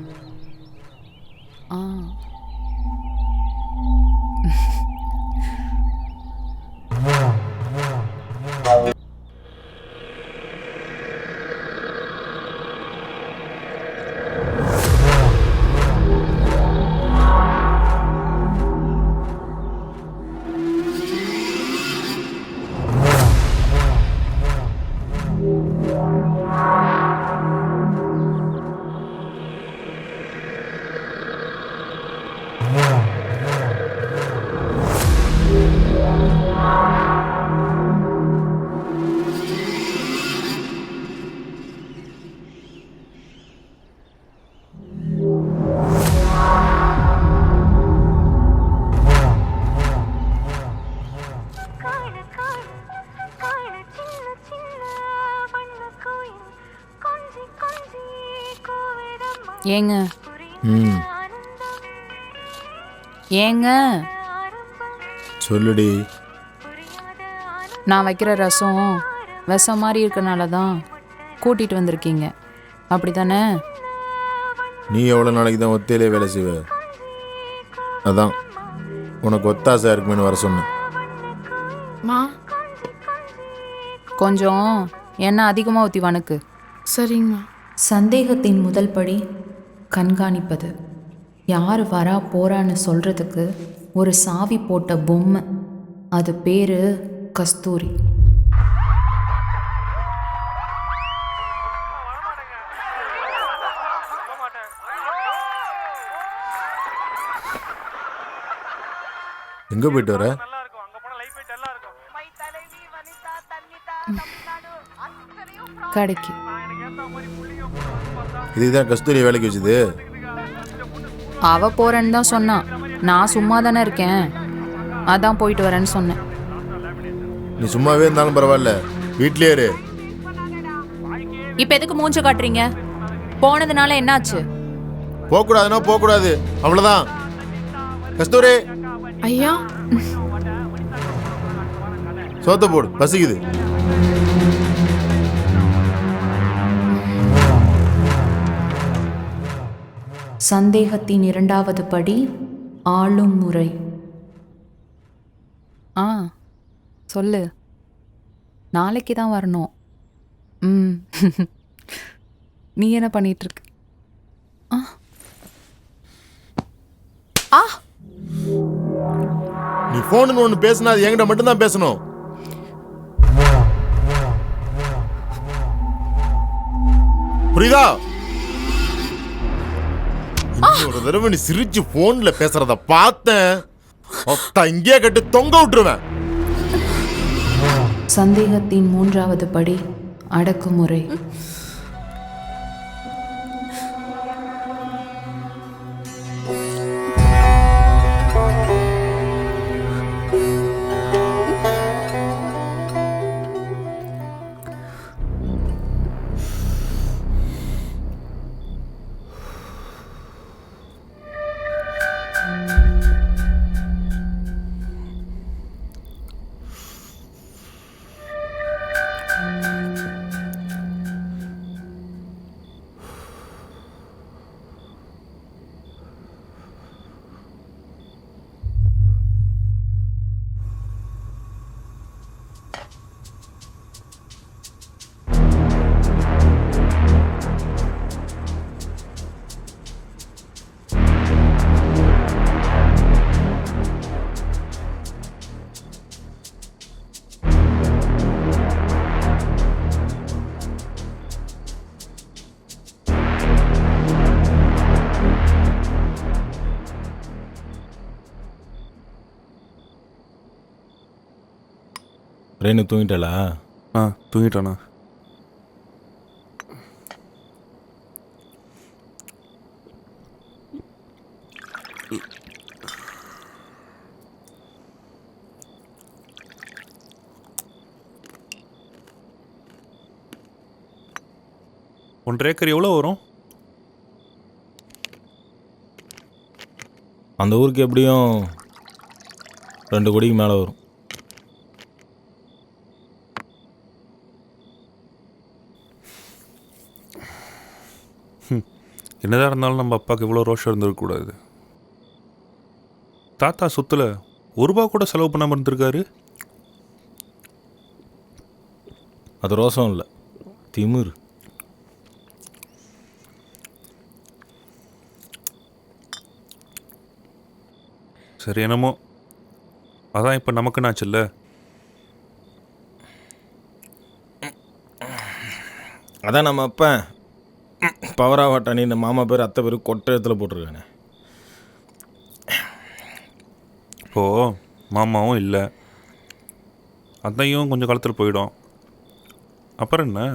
ஏங்க ஏங்க சொல்லுடி. நான் வைக்கிற ரசம் விஷம் மாதிரி இருக்கனால தான் கூட்டிகிட்டு வந்திருக்கீங்க, அப்படி தானே? நீ எவ்வளோ நாளைக்கு தான் ஒத்தையிலே வேலை செய்வ? அதான் உனக்கு ஒத்தாசையாக இருக்குமேனு வர சொன்னேன். கொஞ்சம் எண்ணெய் அதிகமாக ஊற்றி வணக்கு. சரிங்கம்மா. சந்தேகத்தின் முதல் படி கண்காணிப்பது. யார் வரா போறான்னு சொல்கிறதுக்கு ஒரு சாவி போட்ட பொம்மை, அது பேர் கஸ்தூரி. எங்கே போயிட்டு வர? கடைக்கு. இதுதான் கஸ்தூரி வேலைக்கு வச்சுது? அவ போறேன்னு தான் சொன்னான். நான் சும்மா தானே இருக்கேன், அதான் போயிட்டு வரேன்னு சொன்னேன். நீ சும்மாவே இருந்தாலும் பரவாயில்ல, வீட்லயே இரு. இப்ப எதுக்கு மூஞ்ச காட்டுறீங்க? போனதுனால என்னாச்சு? போகக்கூடாதுன்னா போகக்கூடாது, அவ்வளவுதான். கஸ்தூரி ஐயா, சோத்த போடு, பசிக்குது. சந்தேகத்தின் இரண்டாவது படி ஆளும் முறை. சொல்லு. நாளைக்கு தான் வரணும். ம். நீ என்ன பண்ணிட்டு இருக்க? ஆ ஆ நீ ஃபோனுன்னு ஒன்று பேசினா அது என்கிட்ட மட்டும்தான் பேசணும். புரியுதா? ஒரு தடவை நீ சிரிச்சு போன்ல பேசுறத பார்த்தேன், இங்கே கட்டு தொங்க விட்டுருவேன். சந்தேகத்தின் 3வது படி அடக்குமுறை. ரேணு தூங்கிட்டாளா? தூங்கிட்டானா? ஒன்றரை ஏக்கர் எவ்வளோ வரும்? அந்த ஊருக்கு எப்படியும் 2 கோடிக்கு மேலே வரும். என்னதான் இருந்தாலும் நம்ம அப்பாவுக்கு இவ்வளோ ரோஷம் இருந்திருக்கக்கூடாது. தாத்தா சொத்துல ₹1 கூட செலவு பண்ணாமல் இருந்திருக்காரு. அது ரோஷம் இல்லை, திமிரு. சரி, என்னமோ அதான் இப்போ நமக்குன்னு ஆச்சுல்ல. அதான் நம்ம அப்பா பவராவாட்டானி இந்த மாமா பேர் அத்தை பேர் கொட்டை இடத்துல போட்டிருக்கானே. இப்போது மாமாவும் இல்லை, அத்தையும் கொஞ்சம் காலத்தில் போயிடும். அப்புறம் என்ன?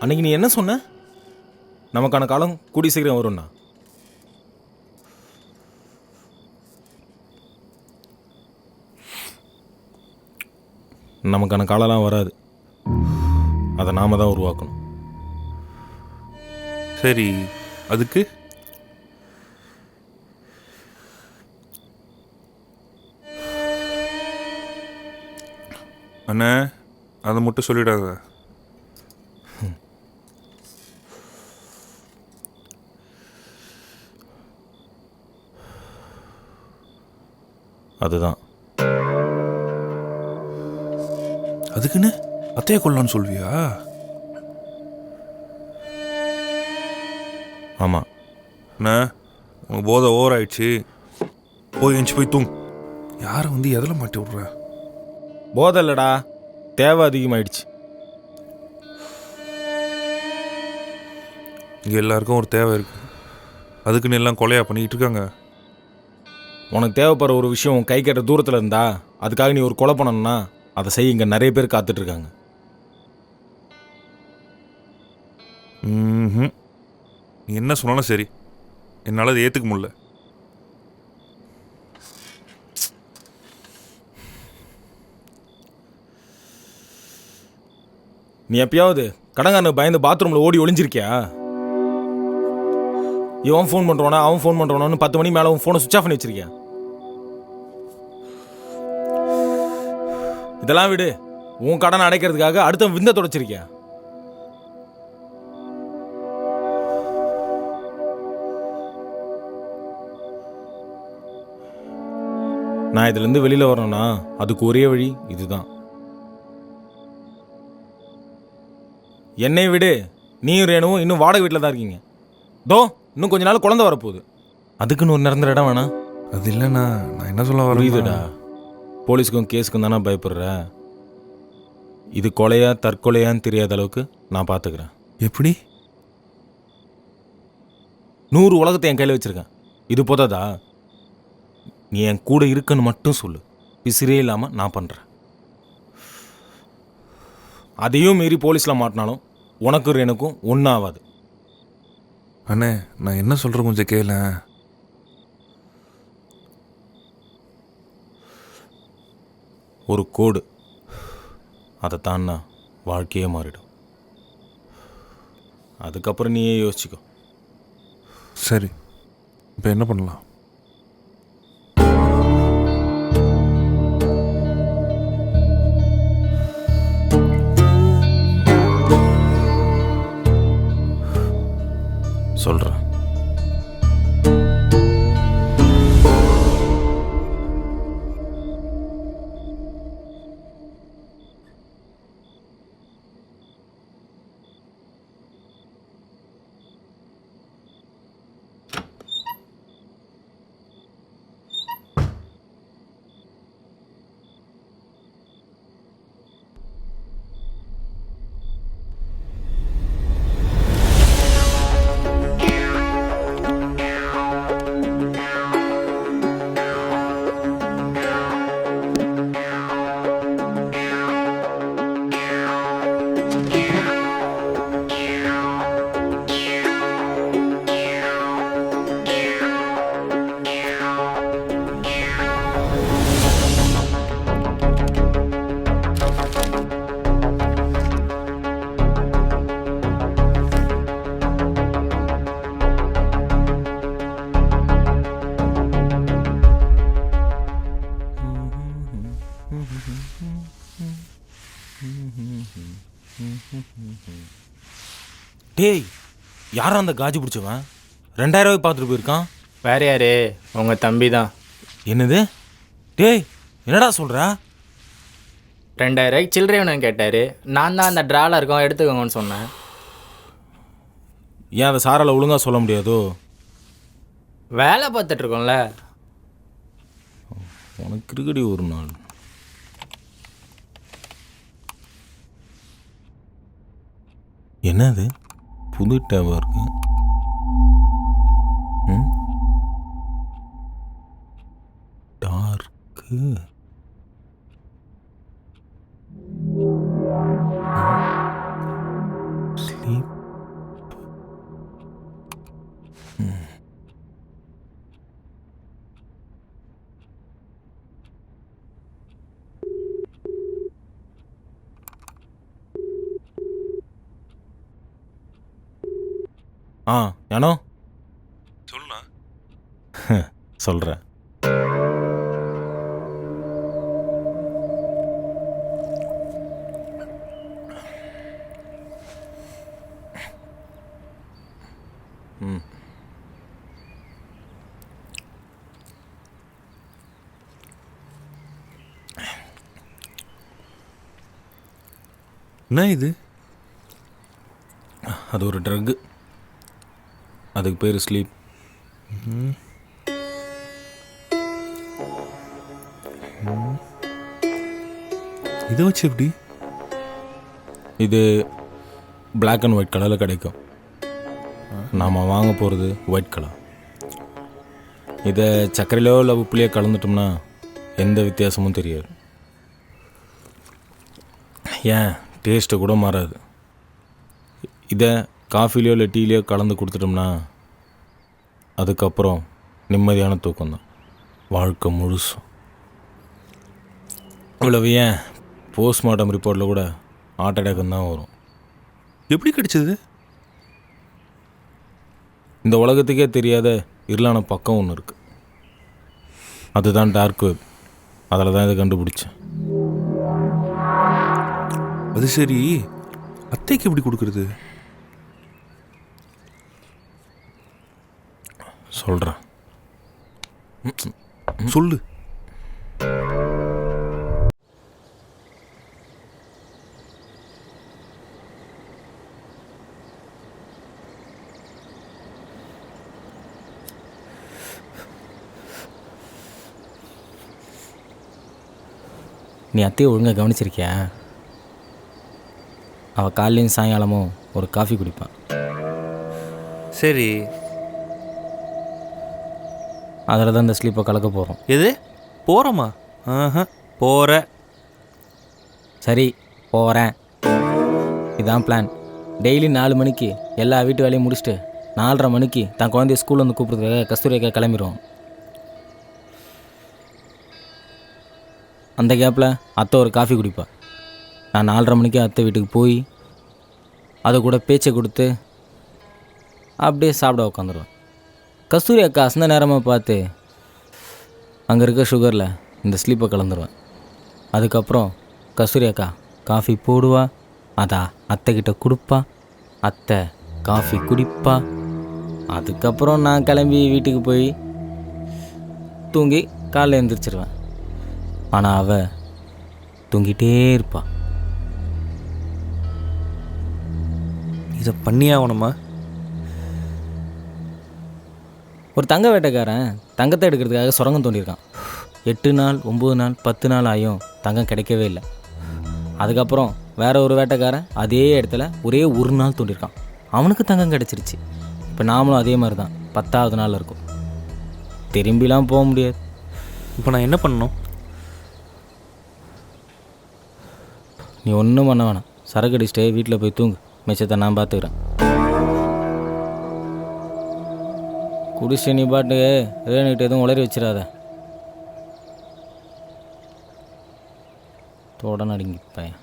அன்னைக்கு நீ என்ன சொன்ன? நமக்கான காலம் கூடி சீக்கிரம் வரும்ண்ணா. நமக்கான காலம்லாம் வராது, அதை நாம தான் உருவாக்கணும். சரி, அதுக்கு அண்ணே அதை மட்டும் சொல்லிடாத. அதுதான். அதுக்குன்னு அத்தையை கொள்ளலான்னு சொல்வியா? ஆமாம் அண்ணா, உனக்கு போதை ஓவர் ஆயிடுச்சு, போய் எஞ்சி போய் தூங்கு. யாரை வந்து எதில் மாட்டி விட்ற? போதை இல்லைடா, தேவை அதிகமாயிடுச்சு. இங்கே எல்லாருக்கும் ஒரு தேவை இருக்குது, அதுக்குன்னு எல்லாம் கொலையா பண்ணிக்கிட்டு இருக்காங்க. உனக்கு தேவைப்படுற ஒரு விஷயம் உன் கை கட்ட தூரத்தில் இருந்தா அதுக்காக நீ ஒரு கொலை பண்ணணும்னா அதை செய்ய இங்கே நிறைய பேர் காத்துட்ருக்காங்க. நீ என்ன சொன்னாலும் சரி, என்னால் அதை ஏற்றுக்க முடியல. நீ எப்பயாவது கடங்காரனுக்கு பயந்து பாத்ரூமில் ஓடி ஒளிஞ்சிருக்கியா? இவன் ஃபோன் பண்ணுறானா அவன் ஃபோன் பண்ணுறானு 10 மணி மேலே உன் ஃபோனை சுவிச் ஆஃப் பண்ணி வச்சிருக்கியா? இதெல்லாம் விடு. உன் கடனை அடைக்கிறதுக்காக அடுத்த விந்த தொடச்சிருக்கியா? நான் இதுலேருந்து வெளியில் வரணும்னா அதுக்கு ஒரே வழி இதுதான். என்னை விடு. நீயும் ரேணுவும் இன்னும் வாடகை வீட்டில் தான் இருக்கீங்க. இன்னும் கொஞ்ச நாள் குழந்தை வரப்போகுது. அதுக்குன்னு ஒரு நிரந்தர இடம் வேணாம். அது இல்லைண்ணா, நான் என்ன சொல்ல வரேன்? புரியுதுடா. போலீஸுக்கும் கேஸுக்கும் தானே பயப்படுற. இது கொலையா தற்கொலையான்னு தெரியாத அளவுக்கு நான் பார்த்துக்கிறேன். எப்படி? 100 உலகத்தை என் கையில் வச்சுருக்கேன். இது போதாதா? நீ என் கூட இருக்குன்னு மட்டும் சொல்லு. பிசிறே இல்லாமல் நான் பண்ணுறேன். அதையும் மீறி போலீஸில் மாட்டினாலும் உனக்கும் எனக்கும் ஒன்றும் ஆகாது. அண்ணே, நான் என்ன சொல்கிறேன் கொஞ்சம் கேள. ஒரு கோடு, அதை தான்னா வாழ்க்கையே மாறிடும். அதுக்கப்புறம் நீயே யோசிச்சுக்கோ. சரி, இப்போ என்ன பண்ணலாம்? சொல்கிறேன். டேய், யாரும் அந்த காஜி பிடிச்சவன் 2000 ரூபாய் பார்த்துட்டு போயிருக்கான். வேற யாரு? உங்க தம்பி தான். என்னது? டேய், என்னடா சொல்ற? 2000 ரூபாய்க்கு சில்லறை வேணும்னு கேட்டார். நான் தான் அந்த ட்ராவில் இருக்கோம் எடுத்துக்கோங்கன்னு சொன்னேன். ஏன் அதை சாரால் ஒழுங்காக சொல்ல முடியாதோ? வேலை பார்த்துட்ருக்கோம்ல. உனக்கு இருக்கடி ஒரு நாள். என்னது புது டேவா இருக்கு? டார்க்கு. ஸ்லீப். ஏனோ சொல்லுண்ணா. சொல்கிறேன். என்ன இது? அது ஒரு ட்ரக்கு. அதுக்கு பேர் ஸ்லீப். இதை வச்சு எப்படி? இது பிளாக் அண்ட் ஒயிட் கலரில் கிடைக்கும். நாம் வாங்க போகிறது ஒயிட் கலர். இதை சர்க்கரையிலோ இல்லை உப்புலையோ கலந்துட்டோம்னா எந்த வித்தியாசமும் தெரியாது. ஏன் டேஸ்ட்டு கூட மாறாது. இதை காஃபிலையோ இல்லை டீலையோ கலந்து கொடுத்துட்டோம்னா அதுக்கப்புறம் நிம்மதியான தூக்கம் தான் வாழ்க்கை முழுசும். இவ்வளவு ஏன் போஸ்ட்மார்ட்டம் ரிப்போர்ட்டில் கூட ஹார்ட் அட்டாக் தான் வரும். எப்படி கிடைச்சது? இந்த உலகத்துக்கே தெரியாத இருளான பக்கம் ஒன்று இருக்குது. அதுதான் டார்க் வெப். அதில் தான் இதை கண்டுபிடிச்சேன். அது சரி, அத்தைக்கு எப்படி கொடுக்குறது? சொல்கிறேன், சொல்லு. நீ அத்தையை ஒழுங்காக கவனிச்சிருக்கியா? அவள் காலையும் சாயங்காலமும் ஒரு காஃபி குடிப்பான். சரி, அதில் தான் இந்த ஸ்லீப்பை கலக்க போகிறோம். எது போகிறோமா? போகிற. சரி, போகிறேன். இதான் பிளான். டெய்லி 4 மணிக்கு எல்லா வீட்டு வேலையும் முடிச்சுட்டு 4:30 மணிக்கு தான் குழந்தைய ஸ்கூலில் வந்து கூப்பிட்றதுக்காக கஸ்தூரிக்கா கிளம்பிடுவோம். அந்த கேப்பில் அத்தை ஒரு காஃபி குடிப்பா. நான் 4:30 மணிக்கு அத்தை வீட்டுக்கு போய் அதை கூட பேச்சை கொடுத்து அப்படியே சாப்பிட உட்காந்துருவேன். கஸ்தூரி அக்கா அசந்த நேரமாக பார்த்து அங்கே இருக்க சுகரில் இந்த ஸ்லீப்பை கலந்துருவேன். அதுக்கப்புறம் கஸ்தூரி அக்கா காஃபி போடுவா, அதா அத்தைக்கிட்ட கொடுப்பா, அத்தை காஃபி குடிப்பா. அதுக்கப்புறம் நான் கிளம்பி வீட்டுக்கு போய் தூங்கி காலைல எழுந்திரிச்சிருவேன். ஆனால் அவள் தூங்கிட்டே இருப்பா. இதை பண்ணியே ஆகணுமா? ஒரு தங்க வேட்டைக்காரன் தங்கத்தை எடுக்கிறதுக்காக சுரங்கம் தோண்டியிருக்கான். 8 நாள் 9 நாள் 10 நாள் ஆகியும் தங்கம் கிடைக்கவே இல்லை. அதுக்கப்புறம் வேற ஒரு வேட்டைக்காரன் அதே இடத்துல ஒரே ஒரு நாள் தோண்டியிருக்கான். அவனுக்கு தங்கம் கிடச்சிருச்சு. இப்போ நாமளும் அதே மாதிரி தான் 10ஆவது நாள் இருக்கும். திரும்பிலாம் போக முடியாது. இப்போ நான் என்ன பண்ணணும்? நீ ஒன்றும் பண்ண வேணாம். சரக்கு அடிச்சிட்டே வீட்டில் போய் தூங்கு. மிச்சத்தை நான் பார்த்துக்கிறேன். குடிச்சு நீ பாட்டு ரேணுகிட்ட எதுவும் உளறி வச்சிடாத. தோட நடுங்கி பையன்.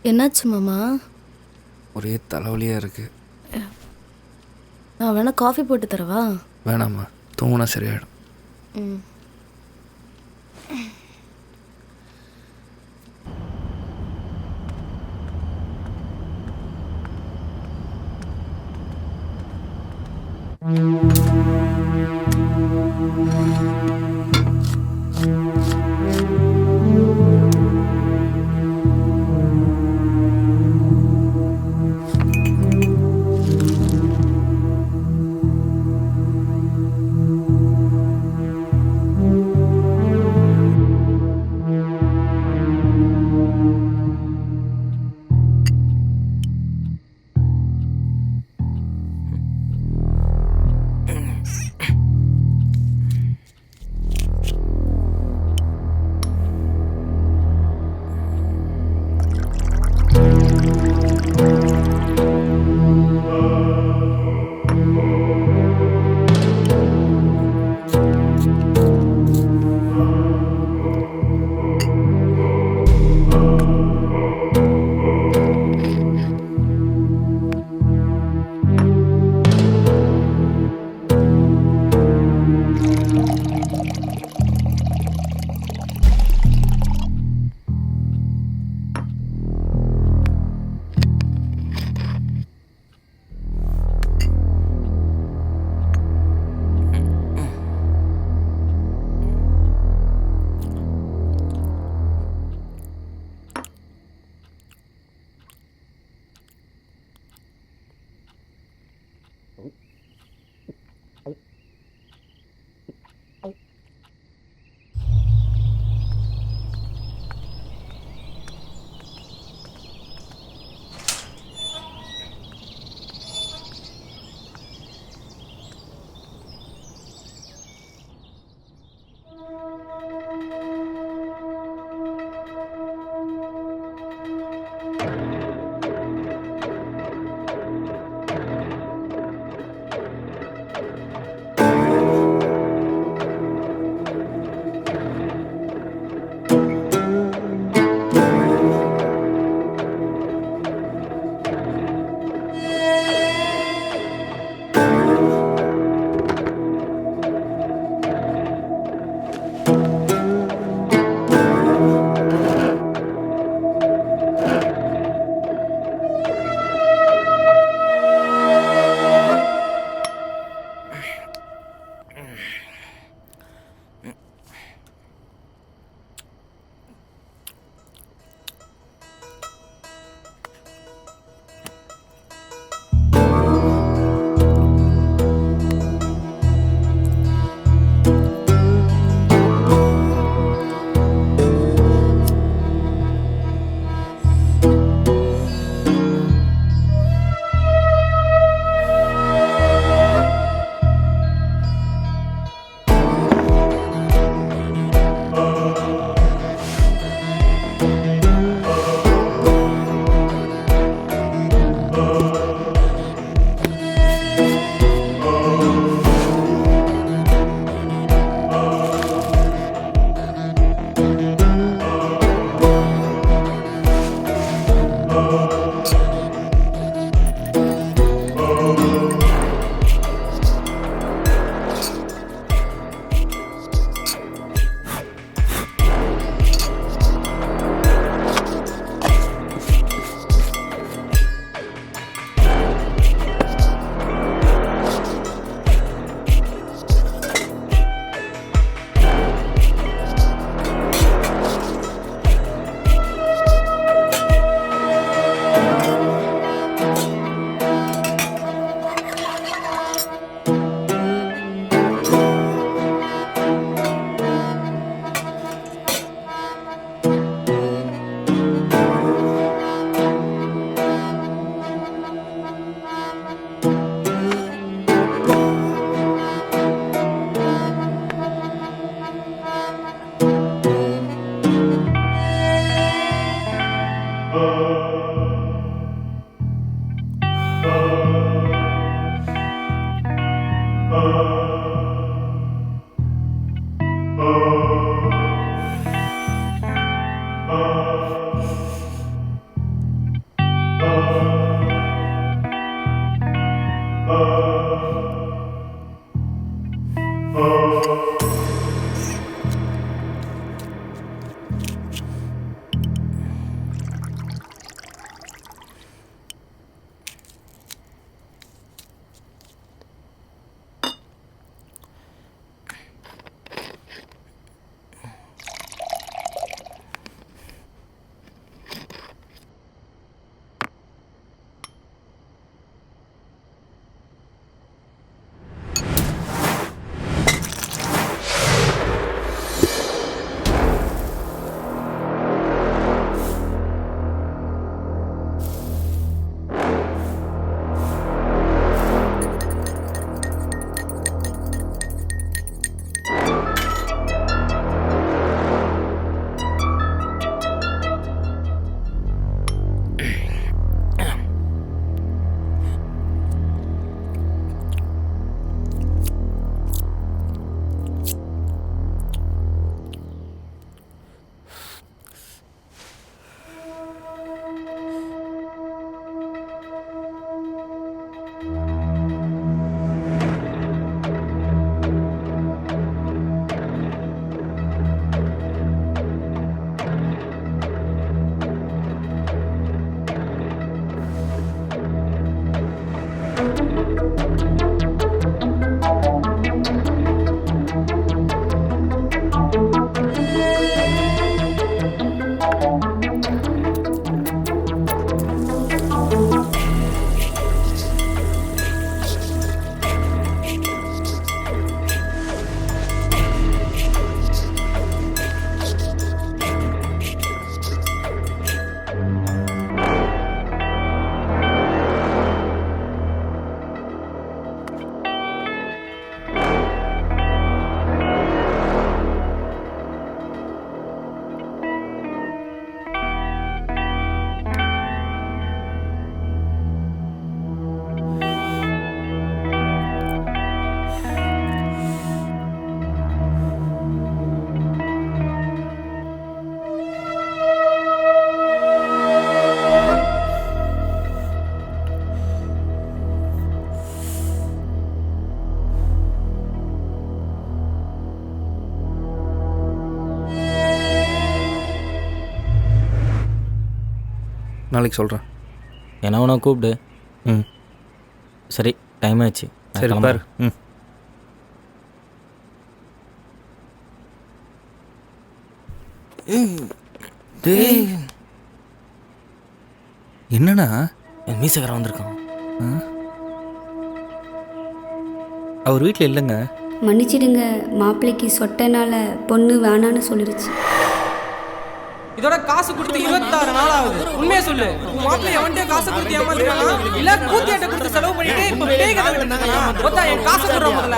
என்னாச்சு மாமா? ஒரே தலைவலியாக இருக்குது. நான் வேணா காஃபி போட்டு தரவா? வேணாம்மா, தூங்கினா சரியாயிடும். ம். நாளைக்கு சொல்கிறேன். என்ன வேணா கூப்பிடு. ம் சரி, டைம் ஆச்சு. சரி பாரு. ம் என்னண்ணா? என் மீசக்காரன் வந்திருக்கான். அவர் வீட்டில் இல்லைங்க. மன்னிச்சிடுங்க, மாப்பிள்ளைக்கு சொட்டனால பொண்ணு வேணான்னு சொல்லிருச்சு. இதோட காசு கொடுத்து 26 நாள் ஆகுது. உண்மையை சொல்லு, உன் மாப்பிள்ளை எவன்டே காசு கொடுத்து ஏமாத்திட்டானா இல்ல கூத்தியாட்ட கொடுத்து செலவு பண்ணிட்டு இப்ப பேய் கதை விட்டுட்டானா? ஒத்தா என் காசு கொடுற முதல்ல.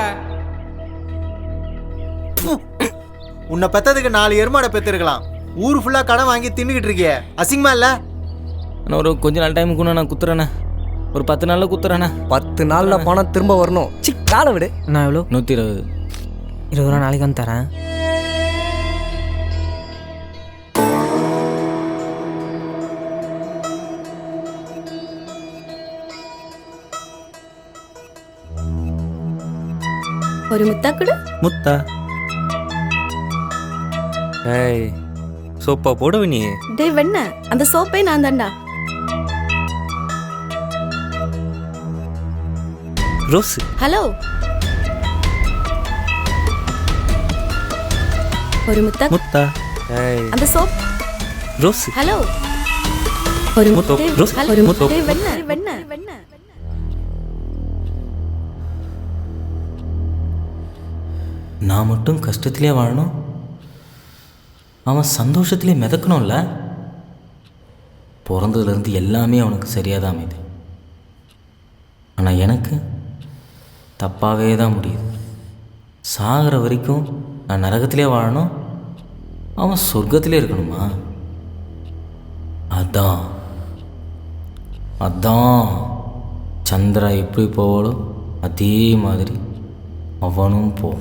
உன்னை பெத்ததுக்கு 4 எருமாடை பெத்திருக்கலாம். ஊர் ஃபுல்லா கடன் வாங்கி தின்னுக்கிட்டு இருக்கிய, அசிங்கமா இல்ல? நான் ஒரு கொஞ்ச நாள் டைமுக்கு நான் குத்துறேண்ணே. ஒரு 10 நாளில் குத்துறேண்ணே. 10 நாளில் பணம் திரும்ப வரணும். சி காலை விடு. நான் எவ்வளோ? 120. 20 ரூபா நாளைக்கு வந்து தரேன். ஒரு முத்தா கொடு. முத்தா. ஏய் சோப்பா போடுவ நீ. டேய் வெண்ண, அந்த சோப்பே நான் தான்டா. ரோஸ். ஹலோ. ஒரு முத்தா. முத்தா. ஏய் அந்த சோப். ரோஸ். ஹலோ. ஒரு முத்தோ. ரோஸ். ஒரு முத்தோ. முத்தே வெண்ண வெண்ண வெண்ண. நான் மட்டும் கஷ்டத்திலே வாழணும், அவன் சந்தோஷத்திலே மிதக்கணும்ல. பிறந்ததுலேருந்து எல்லாமே அவனுக்கு சரியாக தான் அமையுது. ஆனால் எனக்கு தப்பாகவே தான் முடியுது. சாகிற வரைக்கும் நான் நரகத்திலே வாழணும், அவன் சொர்க்கத்திலே இருக்கணுமா? அதான் அதான் சந்திரா எப்படி போவாளோ அதே மாதிரி அவனும் போ.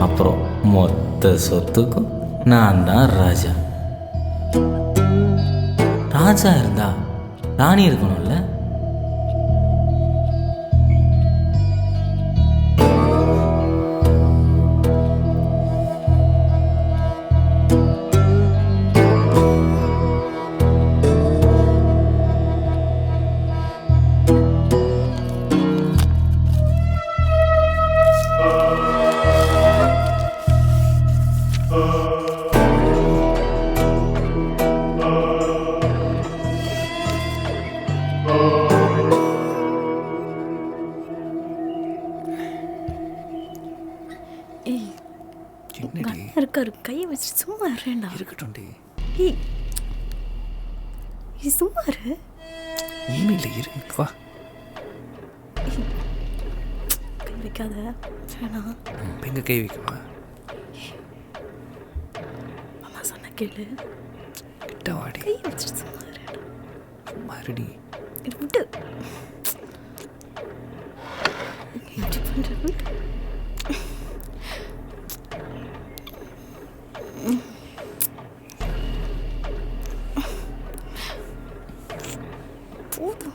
அப்புறம் மொத்த சொத்துக்கும் நான் தான் ராஜா. ராஜா இருந்தா ராணி இருக்கணும்ல. இருக்காரு கையை வச்சுட்டு சும்மா இருடா. இருக்கட்டும்டி. சும்மா இரு. ஒன்றும் இல்லை, இரு வா. கை வைக்காத வேணாம். எங்க கை வைக்கவா? மாமா சொன்ன கேளு. கிட்ட வாடி. கை வச்சுட்டு சும்மா இருடா. சும்மா இருடி. இது விட்டு. எப்படி பண்ற? போதும்.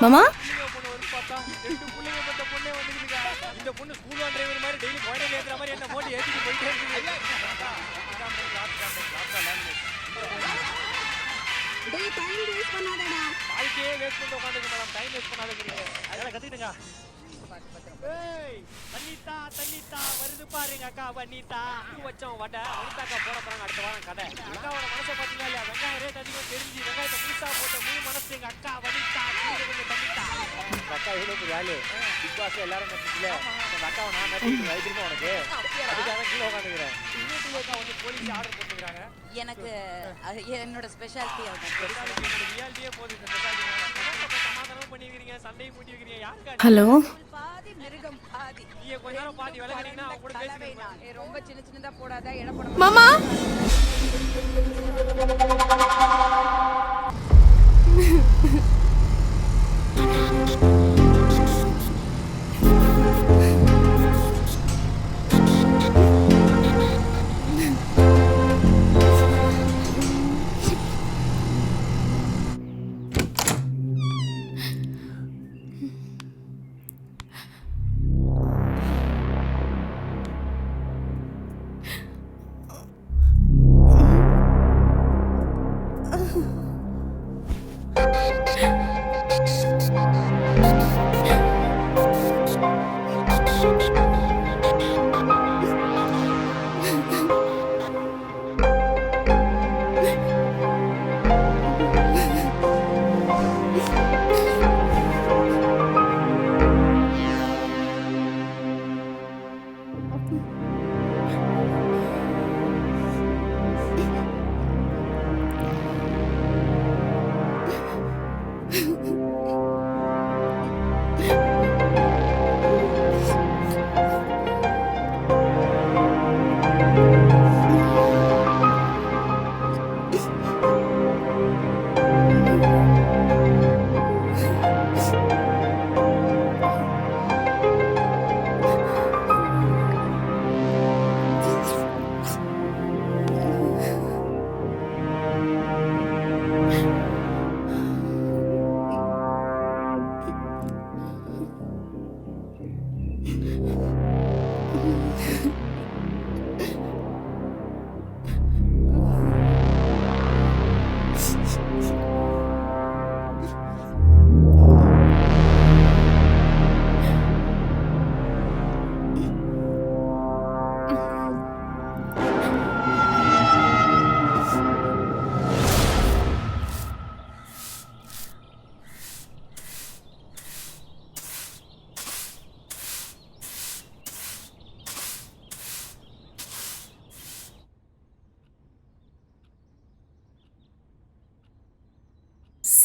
மாமா வருது பாருங்க அக்கா வனிதா வச்சோம் வடை அனிதாக்கா போட போறாங்க அடுத்த வாரம் கதை. அக்காவோட மனசை பாத்தீங்களா இல்லையா? வெங்காயம் ரேட் அதிகம் தெரிஞ்சு வெங்காயத்தை முழுசா போட்ட முழு மனசு எங்க அக்கா வனிதா கொஞ்சம் தண்ணித்தா. அக்கா எவ்வளவு பெரிய ஆளு, பிக் பாஸ் எல்லாரும் நடிச்சுல அந்த அக்காவை நான் நடிச்சு வைத்திருக்கோம் உனக்கு. அதுக்காக கீழே உட்காந்துக்கிறேன். இன்னும் அக்கா வந்து போலீஸ் ஆர்டர் போட்டுக்கிறாங்க. எனக்கு என்னோட ஸ்பெஷாலிட்டி ரியாலிட்டியே போகுது. இந்த ஸ்பெஷாலிட்டி சமாதானம் பண்ணிக்கிறீங்க, சண்டையும் மூட்டி வைக்கிறீங்க. யாருக்கா ஹலோ. ரொம்ப சின்ன சின்னதா போடாத இடம் போட மாமா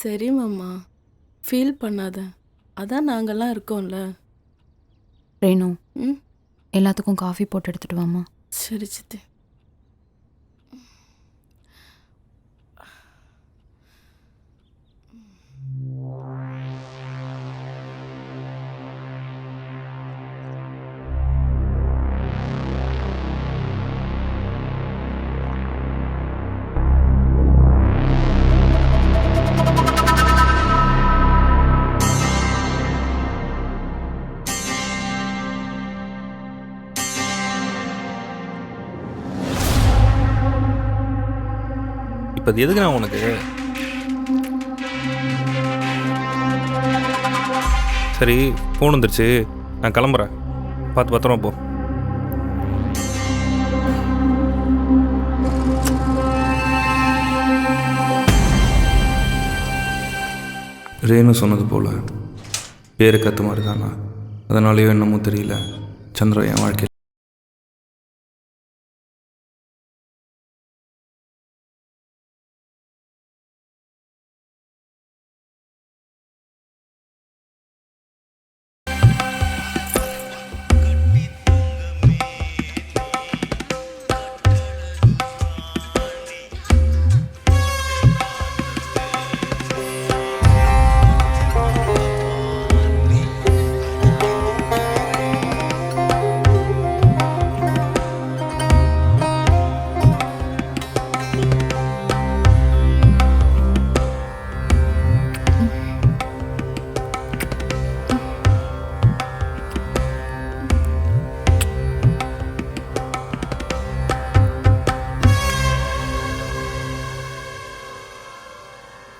சரி மாமா, ஃபீல் பண்ணாத. அதான் நாங்கெல்லாம் இருக்கோம்ல. ரேணு, ம் எல்லாத்துக்கும் காஃபி போட்டு எடுத்துட்டு வாமா. சரி சித்தி. இப்போ அது எதுக்கு நான் உனக்கு? சரி, ஃபோன் வந்துருச்சு, நான் கிளம்புறேன். பார்த்து பத்திரமா போ. ரேணு சொன்னது போல் பேரு கற்று மாதிரி தானா, அதனாலேயோ என்னமோ தெரியல, சந்திரா என் வாழ்க்கையில்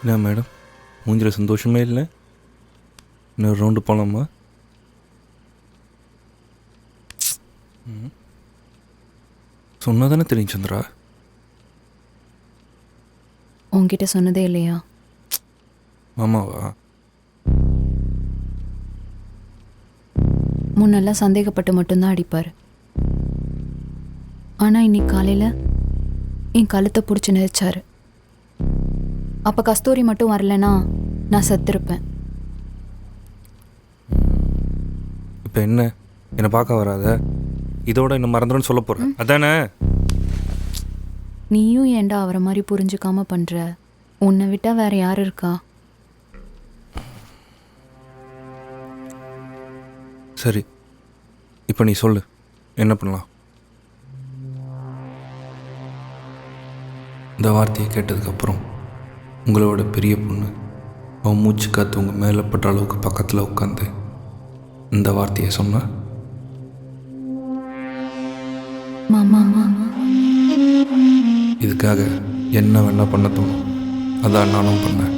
என்ன மேடம், மூஞ்சில் சந்தோஷமே இல்லை. இன்னொரு ரவுண்டு போகலாமா? சொன்னா தானே தெரியும் சந்திரா. உன்கிட்ட சொன்னதே இல்லையா? மாமாவா? முன்னெல்லாம் சந்தேகப்பட்டு மட்டும்தான் அடிப்பார். ஆனால் இன்னைக்கு காலையில் என் கழுத்தை பிடிச்சி நெரிச்சாரு. அப்போ கஸ்தூரி மட்டும் வரலனா நான் செத்துருப்பேன். இப்போ என்ன, என்னை பார்க்க வராத, இதோட என்ன மறந்துடுன்னு சொல்ல போகிறேன் அதானே? நீயும் ஏண்டா அவரை மாதிரி புரிஞ்சுக்காம பண்ணுற? உன்னை விட்டால் வேற யார் இருக்கா? சரி, இப்போ நீ சொல்லு, என்ன பண்ணலாம்? இந்த வார்த்தையை கேட்டதுக்கப்புறம் உங்களோட பெரிய பொண்ணு அவன் மூச்சு காற்று உங்கள் மேலே பட்ட அளவுக்கு பக்கத்தில் உட்காந்து இந்த வார்த்தையை சொன்னா, இதுக்காக என்ன வேணா பண்ண தோணும். அதான் நானும் பண்ணேன்.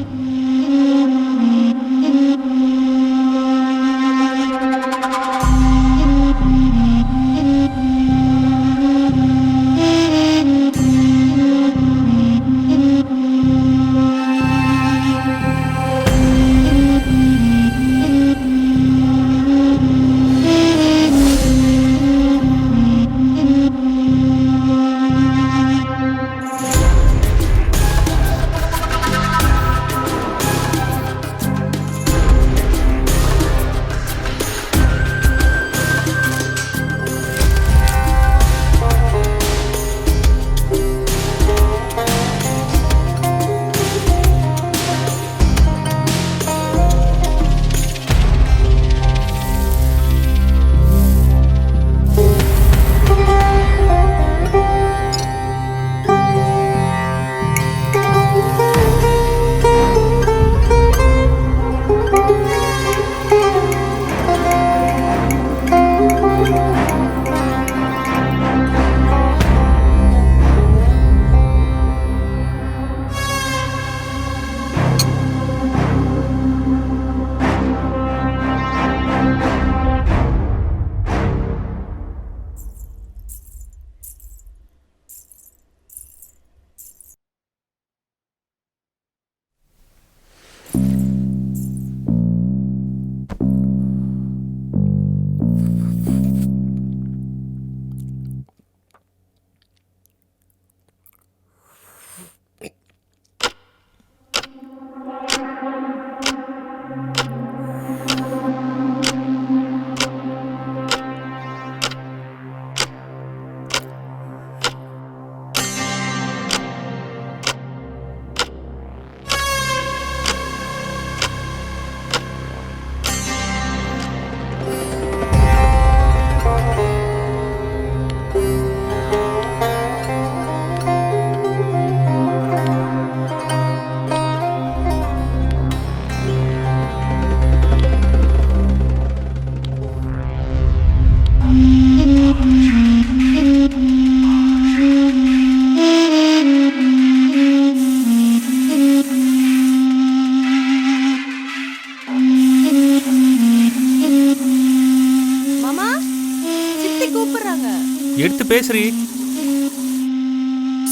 பேசுறீ?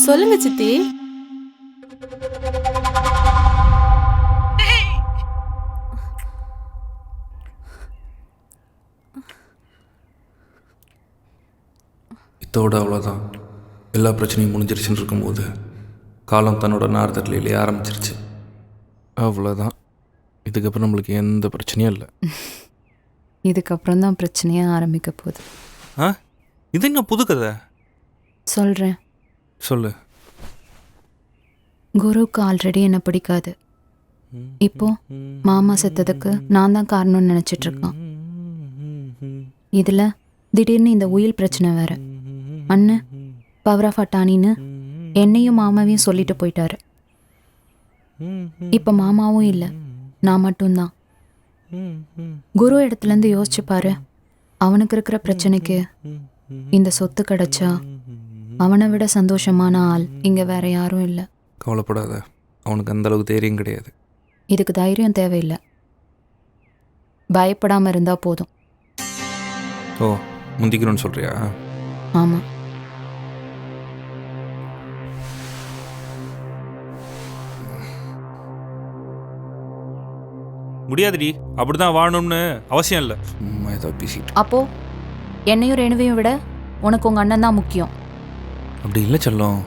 சொல்லுங்க சித்தி. இதோட அவ்வளோதான். எல்லா பிரச்சனையும் முடிஞ்சிருச்சுன்னு இருக்கும்போது காலம் தன்னோட நார்தட்டில் இல்லையே ஆரம்பிச்சிருச்சு. அவ்வளோதான். இதுக்கப்புறம் நம்மளுக்கு எந்த பிரச்சனையும் இல்லை. இதுக்கப்புறம் தான் பிரச்சனையே ஆரம்பிக்க போகுது. ஆ, இது என்ன புது கதை? சொல்கிறேன். சொல்லு. குருவுக்கு ஆல்ரெடி என்னை பிடிக்காது. இப்போ மாமா செத்ததுக்கு நான் தான் காரணம்னு நினச்சிட்டு இருக்கான். இதில் திடீர்னு இந்த உயில் பிரச்சனை வேற. அண்ணன் பவர் ஆஃப் அட்டானின்னு என்னையும் மாமாவையும் சொல்லிட்டு போயிட்டாரு. இப்போ மாமாவும் இல்லை, நான் மட்டும்தான். குரு இடத்துலேருந்து யோசிச்சு பாரு. அவனுக்கு இருக்கிற பிரச்சனைக்கு இந்த சொத்து கிடைச்சா அவனை விட சந்தோஷமான ஆள் இங்கே வேற யாரும் இல்லை. கவலைப்படாத, அவனுக்கு அந்த அளவுக்கு தைரியம் கிடையாது. இதுக்கு தைரியம் தேவையில்லை, பயப்படாமல் இருந்தால் போதும். ஓ, முந்திக்கணும்னு சொல்கிறியா? ஆமாம். முடியாதுடி, அப்படிதான் வாழணும்னு அவசியம் இல்லை. ஏதாவது பேசிட்டு. அப்போ என்னையும் ரேணுவையும் விட உனக்கு உங்கள் அண்ணன் தான் முக்கியம். அப்படி இல்லை செல்லம்,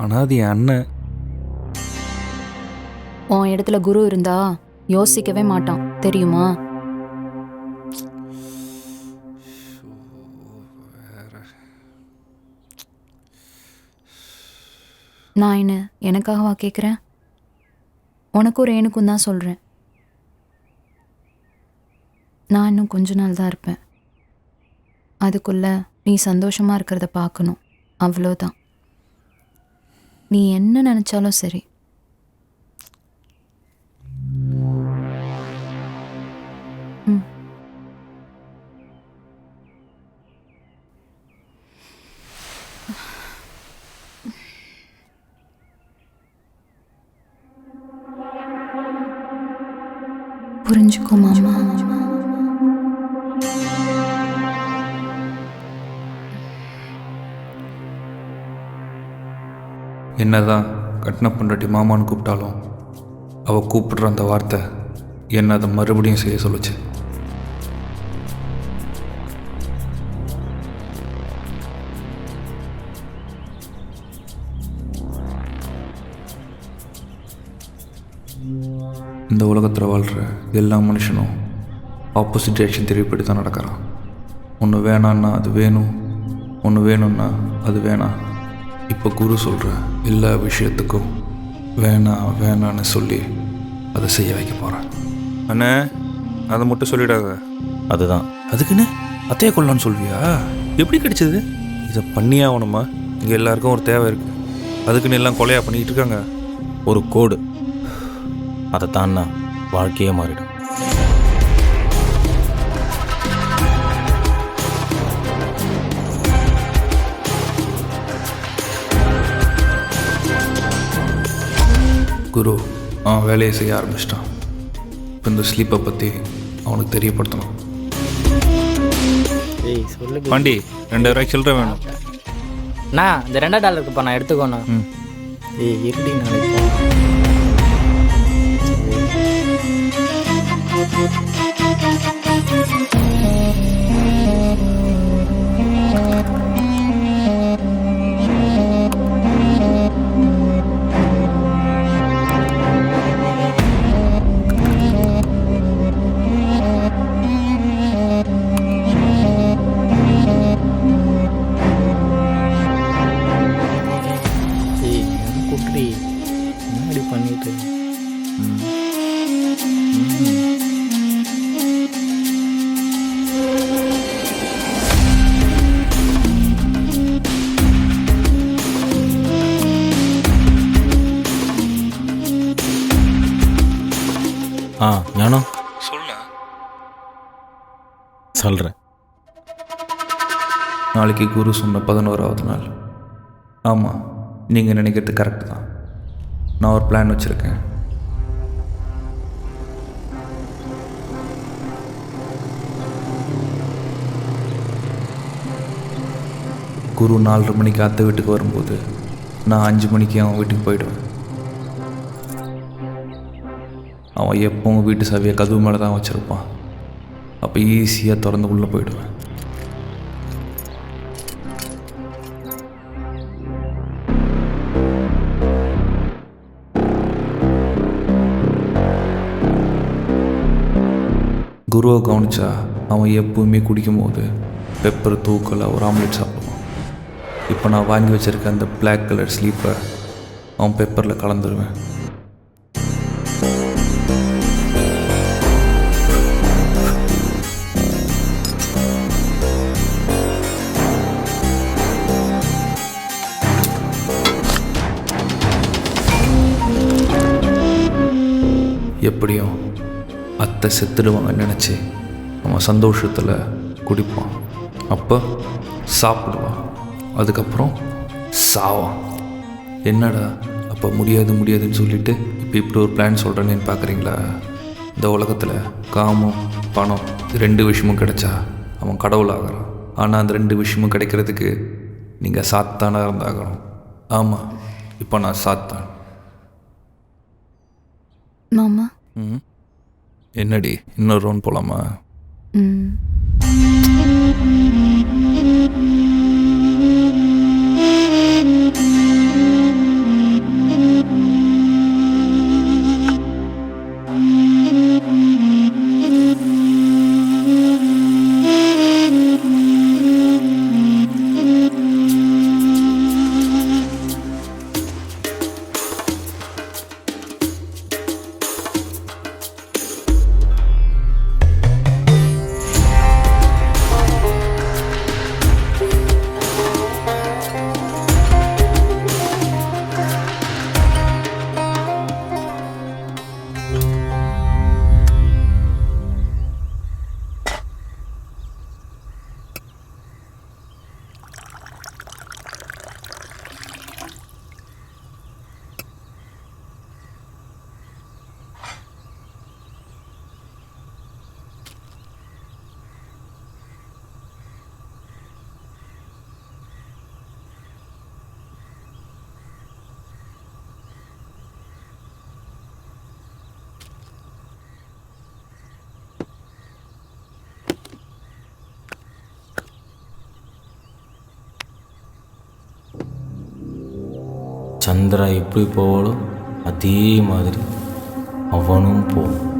ஆனால் அது என் அண்ணன். உன் இடத்துல குரு இருந்தா யோசிக்கவே மாட்டான், தெரியுமா? நான் என்ன எனக்காகவா கேட்குறேன்? உனக்கும் ரேணுக்கும் தான் சொல்கிறேன். நான் இன்னும் கொஞ்ச நாள் தான் இருப்பேன். அதுக்குள்ள நீ சந்தோஷமாக இருக்கிறத பார்க்கணும், அவ்வளோதான். நீ என்ன நினச்சாலும் சரி. புரிஞ்சுக்கோ மாமா. என்னதான் கட்டின பொண்டாட்டி மாமான்னு கூப்பிட்டாலும் அவள் கூப்பிடுற அந்த வார்த்தை என்ன அதை மறுபடியும் செய்ய சொல்லுச்சு. இந்த உலகத்தில் வாழ்கிற எல்லா மனுஷனும் ஆப்போசிட் ரியாக்ஷன் தெரிவிப்படி தான் நடக்கிறான். ஒன்று வேணான்னா அது வேணும், ஒன்று வேணும்னா அது வேணாம். இப்போ குரு சொல்கிற எல்லா விஷயத்துக்கும் வேணாம் வேணான்னு சொல்லி அதை செய்ய வைக்க போகிறேன். அண்ணே, அதை மட்டும் சொல்லிடாத. அதுதான். அதுக்குன்னு அத்தையை கொள்ளலான்னு சொல்வியா? எப்படி கிடைச்சது? இதை பண்ணியே ஆகணுமா? இங்கே எல்லாருக்கும் ஒரு தேவை இருக்குது, அதுக்குன்னு எல்லாம் கொலையாக பண்ணிக்கிட்டு இருக்காங்க. ஒரு கோடு, அதை தான்னா வாழ்க்கையே மாறிடும். குரு அவன் வேலையை செய்ய ஆரம்பிச்சிட்டான். இப்போ இந்த ஸ்லீப்பை பற்றி அவனுக்கு தெரியப்படுத்தணும். பாண்டி, $2000 சில்லற வேணும். அண்ணா, இந்த $2 இருக்குப்பா, நான் எடுத்துக்கோண்ணா. ஏய் இருடி, நாளைக்கு குட்டி முன்னாடி பண்ணிட்டு ஞானம் சொல்ல சொல்கிறேன். நாளைக்கு குரு சொன்ன 11வது நாள். ஆமாம், நீங்கள் நினைக்கிறது கரெக்டு தான். நான் ஒரு பிளான் வச்சுருக்கேன். குரு 4:30 மணிக்கு அத்தை வீட்டுக்கு வரும்போது நான் 5 மணிக்கு அவன் வீட்டுக்கு போயிடுவேன். அவன் எப்பவும் வீட்டு சாவியை கதவு மேலே தான் வச்சுருப்பான். அப்போ ஈஸியாக திறந்து உள்ளே போயிடுவேன். குருவை கவனிச்சா அவன் எப்பவுமே குடிக்கும் போது பெப்பர் தூக்கலை ஒரு ஆம்லெட் சாப்பிடுவான். இப்போ நான் வாங்கி வச்சுருக்க அந்த பிளாக் கலர் ஸ்லீப்பை அவன் பெப்பரில் கலந்துருவேன். எப்படியும் அத்தை செத்துடுவாங்கன்னு நினச்சி அவன் சந்தோஷத்தில் குடிப்பான். அப்போ சாப்பிடுவான். அதுக்கப்புறம் சாவான். என்னடா அப்போ முடியாதுன்னு சொல்லிட்டு இப்போ இப்படி ஒரு பிளான் சொல்கிறேன்னு பார்க்குறீங்களா? இந்த உலகத்தில் காமம் பணம் 2 விஷயமும் கிடைச்சா அவன் கடவுள் ஆகிறான். ஆனால் அந்த 2 விஷயமும் கிடைக்கிறதுக்கு நீங்கள் சாத்தானாக இருந்தாகணும். ஆமாம், இப்போ நான் சாத்தான். மாமா. என்னடி இன்னொரு ரவுண்ட் போகலாமா? சந்திரா எப்படி போவாளோ அதே மாதிரி அவனும் போவான்.